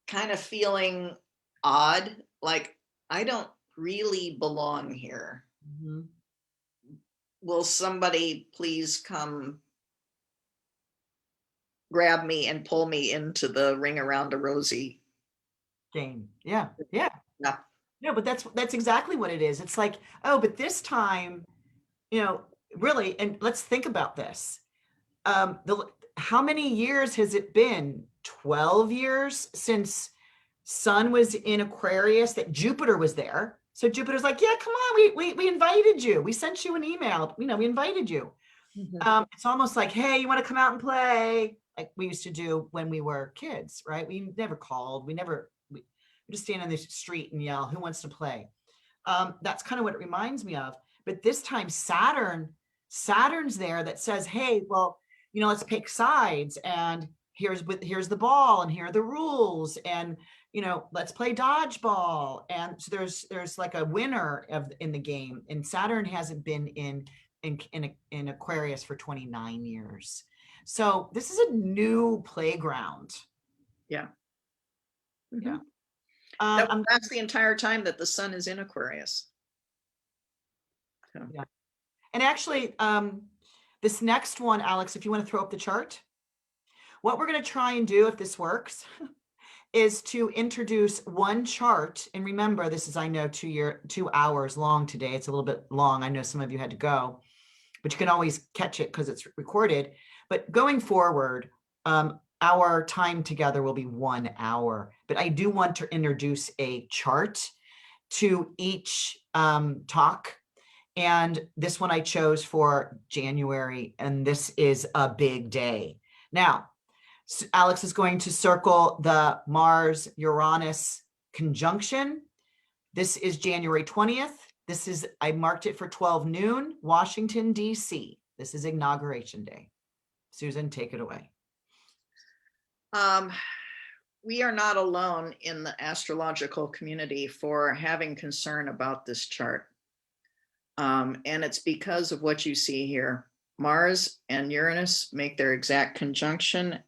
Kind of feeling odd, like I don't really belong here. Mm-hmm. Will somebody please come grab me and pull me into the Ring Around a Rosie game? Yeah. No, but that's exactly what it is. It's like, oh, but this time, really, and let's think about this. How many years has it been? 12 years since Sun was in Aquarius, that Jupiter was there. So Jupiter's like, yeah, come on, we invited you. We sent you an email. We invited you. Mm-hmm. It's almost like, hey, you want to come out and play? Like we used to do when we were kids, right? We never called. We just stand on the street and yell, who wants to play? That's kind of what it reminds me of. But this time Saturn's there that says, hey, well, let's pick sides, and here's the ball, and here are the rules, and let's play dodgeball. And so there's like a winner in the game, and Saturn hasn't been in Aquarius for 29 years. So this is a new playground. Yeah. Mm-hmm. Yeah. That's the entire time that the Sun is in Aquarius. So. Yeah. And actually, this next one, Alex, if you want to throw up the chart, what we're going to try and do, if this works, is to introduce one chart. And remember, this is, I know, 2 hours long today. It's a little bit long. I know some of you had to go, but you can always catch it because it's recorded. But going forward, our time together will be 1 hour. But I do want to introduce a chart to each talk. And this one I chose for January, and this is a big day. Now, Alex is going to circle the Mars-Uranus conjunction. This is January 20th. I marked it for 12 noon, Washington, D.C. This is Inauguration Day. Susan, take it away. We are not alone in the astrological community for having concern about this chart. And it's because of what you see here. Mars and Uranus make their exact conjunction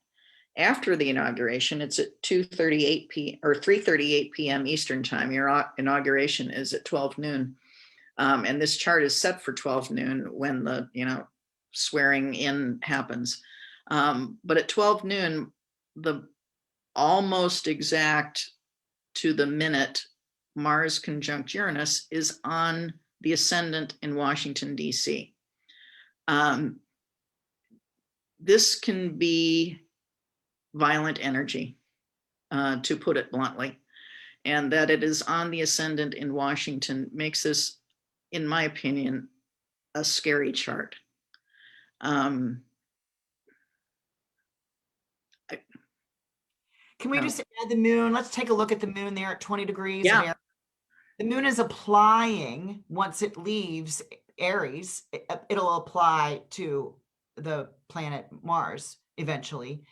after the inauguration. It's at 2:38 p.m. or 3:38 p.m. Eastern time. Your inauguration is at 12 noon. And this chart is set for 12 noon when the, swearing in happens. But at 12 noon, the almost exact to the minute Mars conjunct Uranus is on the ascendant in Washington, D.C. This can be violent energy, to put it bluntly, and that it is on the ascendant in Washington makes this, in my opinion, a scary chart. Can we just add the moon? Let's take a look at the moon there at 20 degrees. Yeah. The moon is applying, once it leaves Aries, it'll apply to the planet Mars eventually.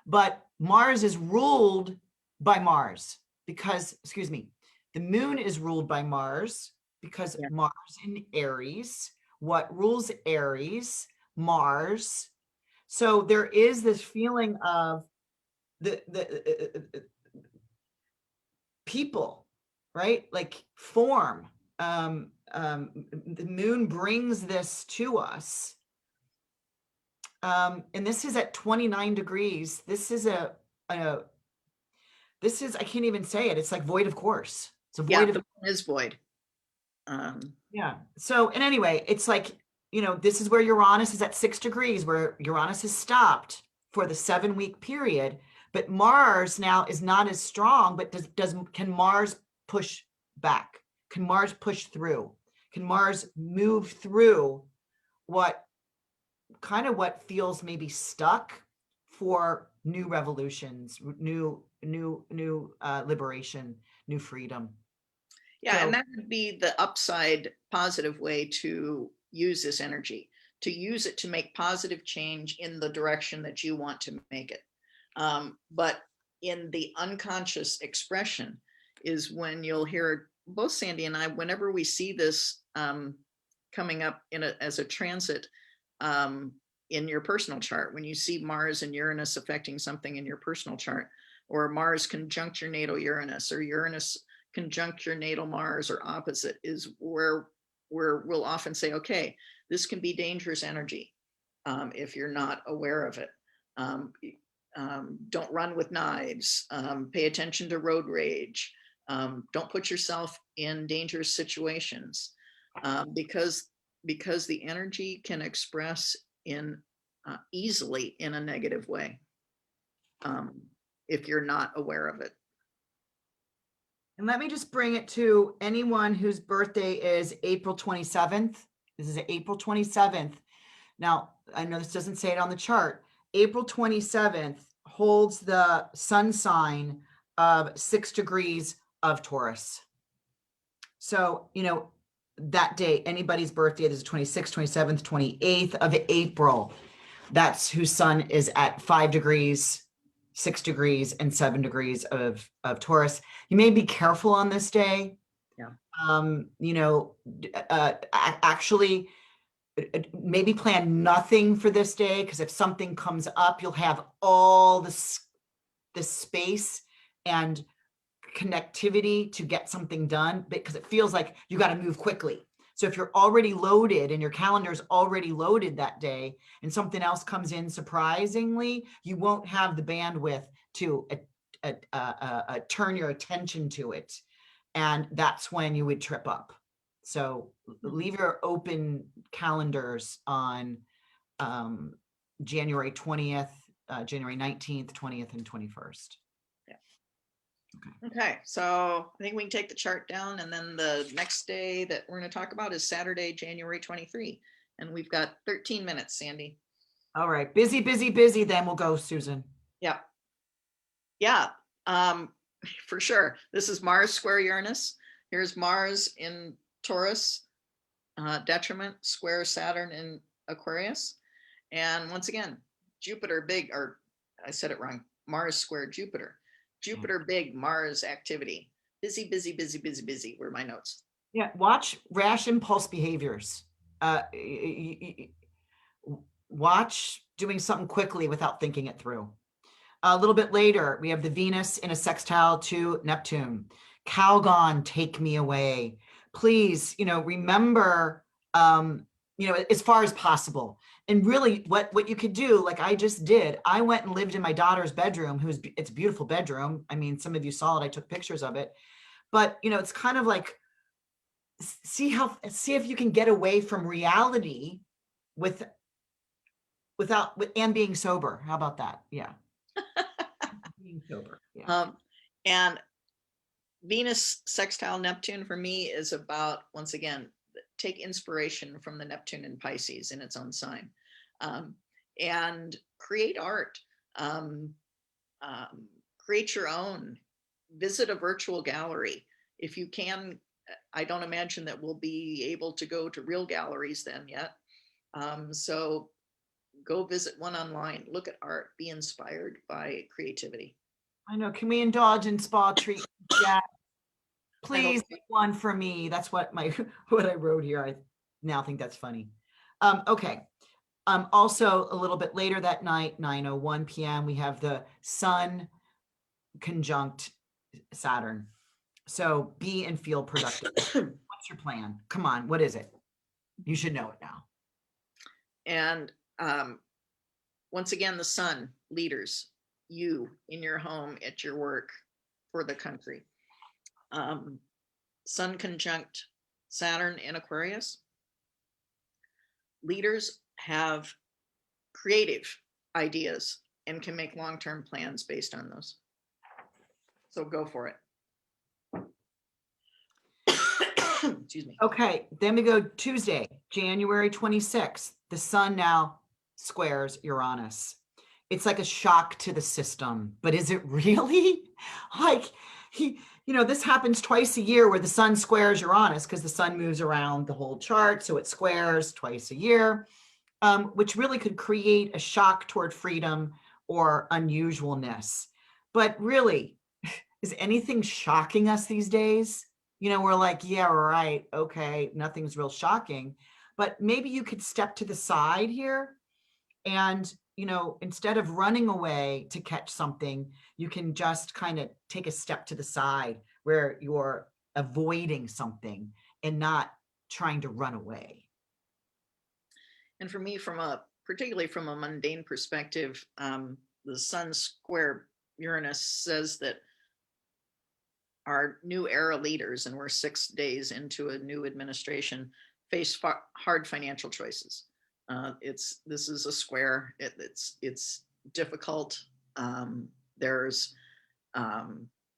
But Mars is ruled by Mars because, the moon is ruled by Mars because Mars in Aries. What rules Aries? Mars. So there is this feeling of the people, right? Like form. The moon brings this to us. And this is at 29 degrees. This is I can't even say it. It's like void of course. It's a Yeah, void of, the moon is void. yeah. So, and anyway, it's like, this is where Uranus is at 6 degrees, where Uranus has stopped for the 7-week period. But Mars now is not as strong, but can Mars push back? Can Mars push through? Can Mars move through what feels maybe stuck for new revolutions, new liberation, new freedom? Yeah, So, and that would be the upside positive way to use this energy, to use it to make positive change in the direction that you want to make it. But in the unconscious expression is when you'll hear both Sandy and I, whenever we see this coming up as a transit in your personal chart, when you see Mars and Uranus affecting something in your personal chart, or Mars conjunct your natal Uranus, or Uranus conjunct your natal Mars, or opposite, is where we'll often say, okay, this can be dangerous energy if you're not aware of it. Don't run with knives, pay attention to road rage, don't put yourself in dangerous situations, because the energy can express easily in a negative way if you're not aware of it. and let me just bring it to anyone whose birthday is April 27th. This is April 27th. Now, I know this doesn't say it on the chart. April 27th holds the sun sign of 6 degrees of Taurus. So, that day, anybody's birthday, this is 26th, 27th, 28th of April. That's whose sun is at 5 degrees, 6 degrees, and 7 degrees of Taurus. You may be careful on this day. Yeah. Actually, maybe plan nothing for this day, because if something comes up, you'll have all this space and connectivity to get something done, because it feels like you got to move quickly. So if you're already loaded and your calendar's already loaded that day, and something else comes in surprisingly, you won't have the bandwidth to turn your attention to it. And that's when you would trip up. So leave your open calendars on January 20th, January 19th, 20th, and 21st. Okay, so I think we can take the chart down, and then the next day that we're going to talk about is Saturday, January 23. And we've got 13 minutes, Sandy. All right, busy, busy, busy. Then we'll go, Susan. Yeah. Yeah, for sure. This is Mars square Uranus. Here's Mars in Taurus, detriment square Saturn in Aquarius. And once again, Jupiter big, or I said it wrong, Mars square Jupiter. Jupiter big, Mars activity. Busy, busy, busy, busy, busy were my notes. Yeah, watch rash impulse behaviors. Watch doing something quickly without thinking it through. A little bit later, we have the Venus in a sextile to Neptune. Calgon, take me away. Please, remember, as far as possible. And really what you could do, like I just did, I went and lived in my daughter's bedroom, it's a beautiful bedroom. I mean, some of you saw it, I took pictures of it, but it's kind of like, see if you can get away from reality and being sober. How about that? Yeah. Being sober. Yeah. And Venus sextile Neptune for me is about, once again, take inspiration from the Neptune in Pisces in its own sign, and create art, create your own, visit a virtual gallery. If you can, I don't imagine that we'll be able to go to real galleries then yet. So go visit one online, look at art, be inspired by creativity. I know. Can we indulge in spa treatment? Yeah. Please make one for me. That's what I wrote here. I now think that's funny. Okay. Also, a little bit later that night, 9:01 p.m., we have the Sun conjunct Saturn. So be and feel productive. What's your plan? Come on, what is it? You should know it now. And once again, the Sun, leaders, you in your home, at your work, for the country. Sun conjunct Saturn in Aquarius. Leaders have creative ideas and can make long-term plans based on those. So go for it. Excuse me. Okay, then we go Tuesday, January 26th. The Sun now squares Uranus. It's like a shock to the system, but is it really? Like, this happens twice a year where the Sun squares Uranus because the Sun moves around the whole chart, so it squares twice a year, which really could create a shock toward freedom or unusualness. But really, is anything shocking us these days? We're like, yeah, right, okay, nothing's real shocking. But maybe you could step to the side here and, instead of running away to catch something, you can just kind of take a step to the side where you're avoiding something and not trying to run away. And for me, particularly from a mundane perspective, the Sun square Uranus says that our new era leaders, and we're 6 days into a new administration, face hard financial choices. This is a square. It's difficult. There's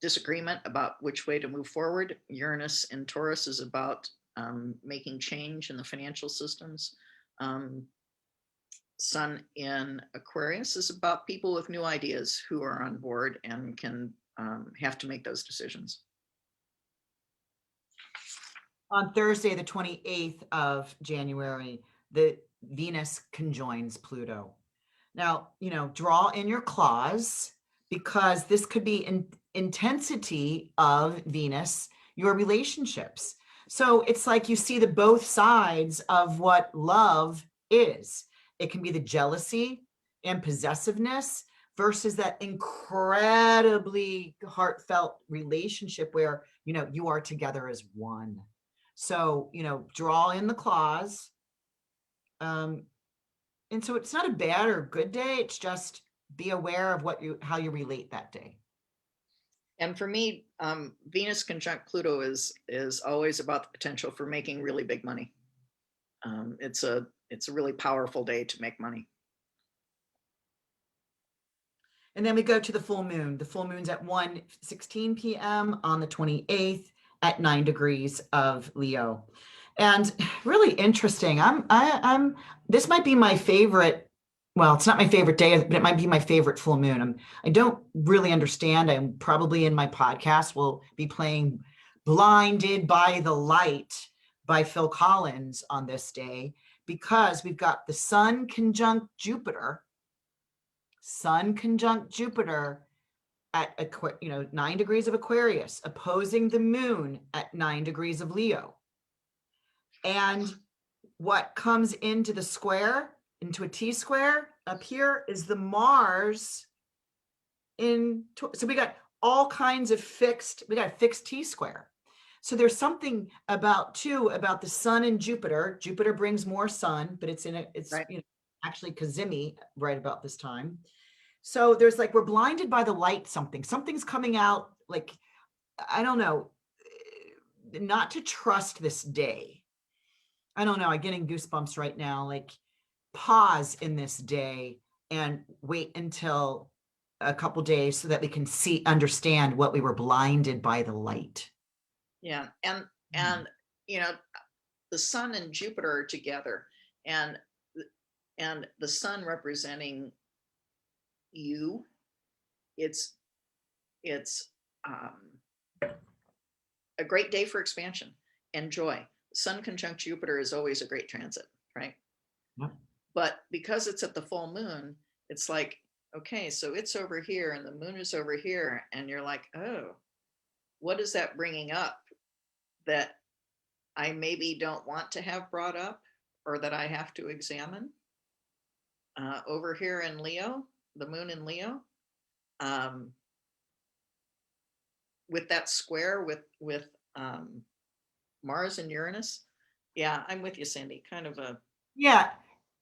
disagreement about which way to move forward. Uranus in Taurus is about making change in the financial systems. Sun in Aquarius is about people with new ideas who are on board and can have to make those decisions. On Thursday, the 28th of January, the Venus conjoins Pluto. Now, draw in your claws, because this could be an intensity of Venus, your relationships. So it's like you see the both sides of what love is. It can be the jealousy and possessiveness versus that incredibly heartfelt relationship where, you are together as one. So, draw in the claws. And so it's not a bad or good day. It's just be aware of how you relate that day. And for me, Venus conjunct Pluto is always about the potential for making really big money. It's a really powerful day to make money. And then we go to the full moon. The full moon's at 1:16 p.m. on the 28th at 9 degrees of Leo. And really interesting. This might be my favorite. Well, it's not my favorite day, but it might be my favorite full moon. I don't really understand. I'm probably in my podcast will be playing Blinded by the Light by Phil Collins on this day, because we've got the Sun conjunct Jupiter at 9 degrees of Aquarius, opposing the moon at 9 degrees of Leo. And what comes into the square, into a T-square up here, is the Mars so we got all kinds of we got a fixed T-square. So there's something about the Sun and Jupiter. Jupiter brings more sun, but it's right. Actually Kazimi right about this time. So there's like, we're blinded by the light, something's coming out, like, I don't know, not to trust this day. I don't know, I'm getting goosebumps right now. Like, pause in this day and wait until a couple days so that we can understand what we were blinded by the light. Yeah. And the Sun and Jupiter are together, and the Sun representing you. It's a great day for expansion and joy. Sun conjunct Jupiter is always a great transit, right? Yep. But because it's at the full moon, it's like, okay, so it's over here and the moon is over here, and you're like, oh, what is that bringing up that I maybe don't want to have brought up, or that I have to examine? over here in Leo, the moon in Leo, with that square with Mars and Uranus. Yeah, I'm with you, Sandy. Kind of a Yeah.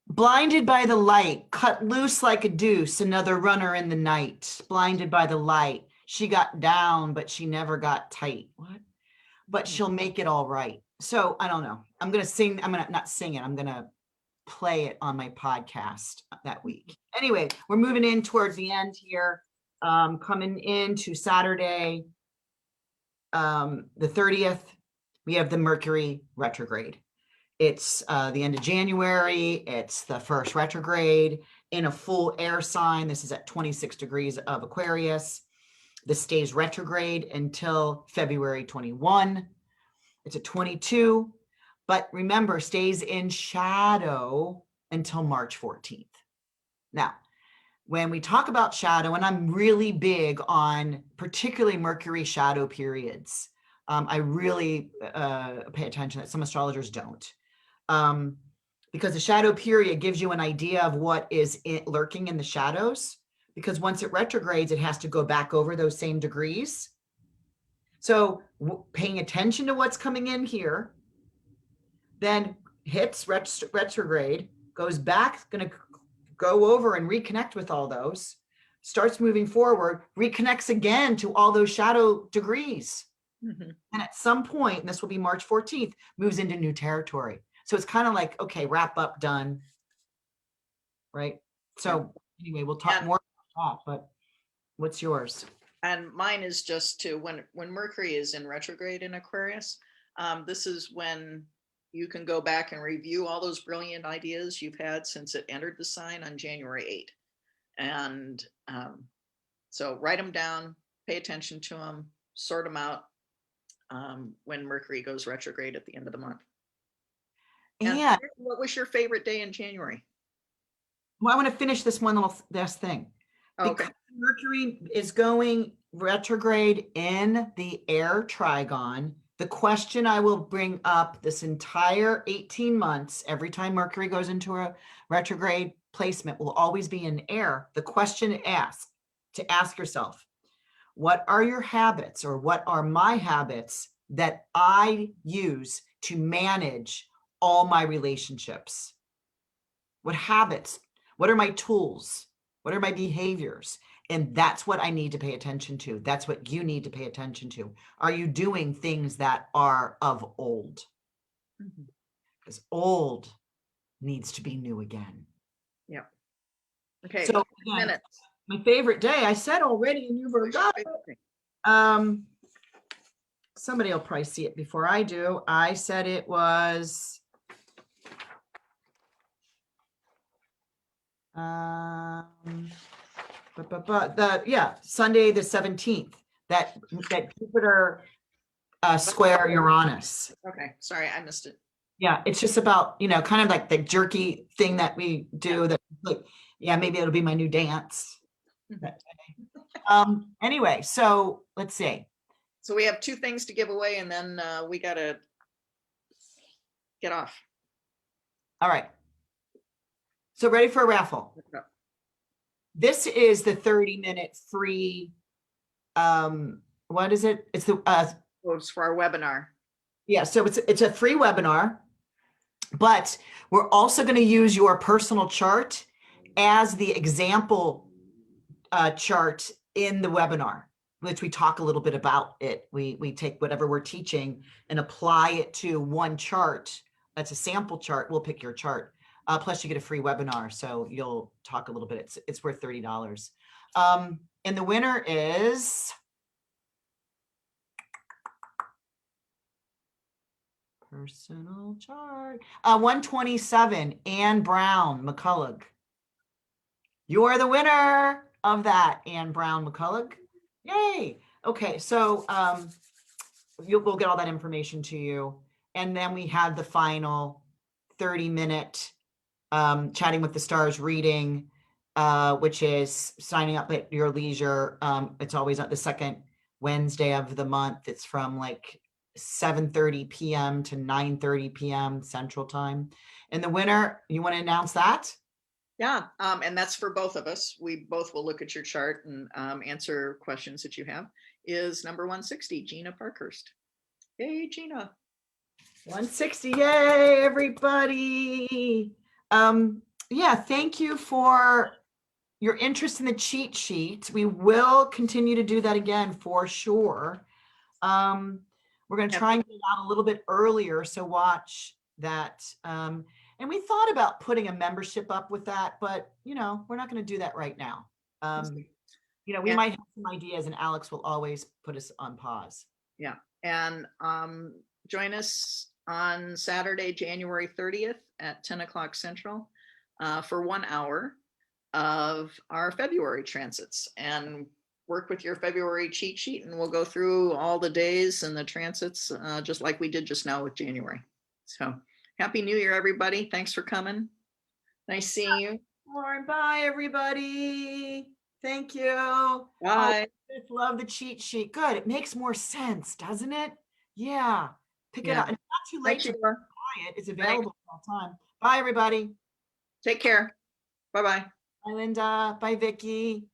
Blinded by the light, cut loose like a deuce, another runner in the night. Blinded by the light. She got down, but she never got tight. What? But she'll make it all right. So I don't know. I'm going to sing. I'm going to not sing it. I'm going to play it on my podcast that week. Anyway, we're moving in towards the end here. Coming into Saturday, the 30th, we have the Mercury retrograde. It's the end of January. It's the first retrograde in a full air sign. This is at 26 degrees of Aquarius. This stays retrograde until February 21. It's a 22, but remember, stays in shadow until March 14th. Now, when we talk about shadow, and I'm really big on particularly Mercury shadow periods, I really pay attention that some astrologers don't. Because the shadow period gives you an idea of what is lurking in the shadows, because once it retrogrades, it has to go back over those same degrees. So paying attention to what's coming in here, then hits retrograde, goes back, going to go over and reconnect with all those, starts moving forward, reconnects again to all those shadow degrees. Mm-hmm. And at some point, and this will be March 14th, moves into new territory. So it's kind of like, okay, wrap up, done. Right? So anyway, we'll talk more about that, but what's yours? And mine is just to when Mercury is in retrograde in Aquarius, this is when you can go back and review all those brilliant ideas you've had since it entered the sign on January 8th. And so write them down, pay attention to them, sort them out when Mercury goes retrograde at the end of the month. And what was your favorite day in January? Well, I want to finish this one last thing. Okay. Because Mercury is going retrograde in the air trigon. The question I will bring up this entire 18 months, every time Mercury goes into a retrograde placement, will always be in air. The question to ask yourself, what are your habits, or what are my habits that I use to manage all my relationships? What habits? What are my tools? What are my behaviors? And that's what I need to pay attention to. That's what you need to pay attention to. Are you doing things that are of old? Because old needs to be new again. Yeah. Okay. So again, my favorite day, I said already, and you forgot it. Somebody will probably see it before I do. I said it was Sunday the 17th, that Jupiter square Uranus. Okay, sorry, I missed it. Yeah, it's just about, kind of like the jerky thing that we do that, like, yeah, maybe it'll be my new dance. Anyway, so let's see. So we have 2 things to give away, and then we got to get off. All right. So ready for a raffle? This is the 30-minute free, what is it? It's it's for our webinar. Yeah, so it's a free webinar, but we're also going to use your personal chart as the example chart in the webinar, which we talk a little bit about it. We take whatever we're teaching and apply it to one chart. That's a sample chart. We'll pick your chart. Plus you get a free webinar. So you'll talk a little bit. It's worth $30. And the winner is personal chart. 127, Anne Brown McCullough. You are the winner of that, Anne Brown McCullough. Yay. Okay, so we'll get all that information to you. And then we have the final 30-minute Chatting with the Stars reading, which is signing up at your leisure. It's always at the second Wednesday of the month. It's from like 7:30 p.m. to 9:30 p.m. Central Time. And the winner, you want to announce that? Yeah, and that's for both of us. We both will look at your chart and answer questions that you have. Is number 160, Gina Parkhurst. Hey, Gina. 160, yay, everybody. Yeah, thank you for your interest in the cheat sheet. We will continue to do that again for sure. We're going to try and get it out a little bit earlier, so watch that. And we thought about putting a membership up with that, but we're not going to do that right now. We And- might have some ideas, and Alex will always put us on pause. Yeah, and join us on Saturday, January 30th at 10 o'clock Central for 1 hour of our February transits, and work with your February cheat sheet, and we'll go through all the days and the transits just like we did just now with January. So Happy New Year, everybody. Thanks for coming. Nice seeing you. Bye, everybody. Thank you. Bye. I love the cheat sheet. Good. It makes more sense, doesn't it? Yeah. Pick it up. It's not too late to buy it. It's available all the time. Bye, everybody. Take care. Bye-bye. Bye, Linda. Bye, Vicky.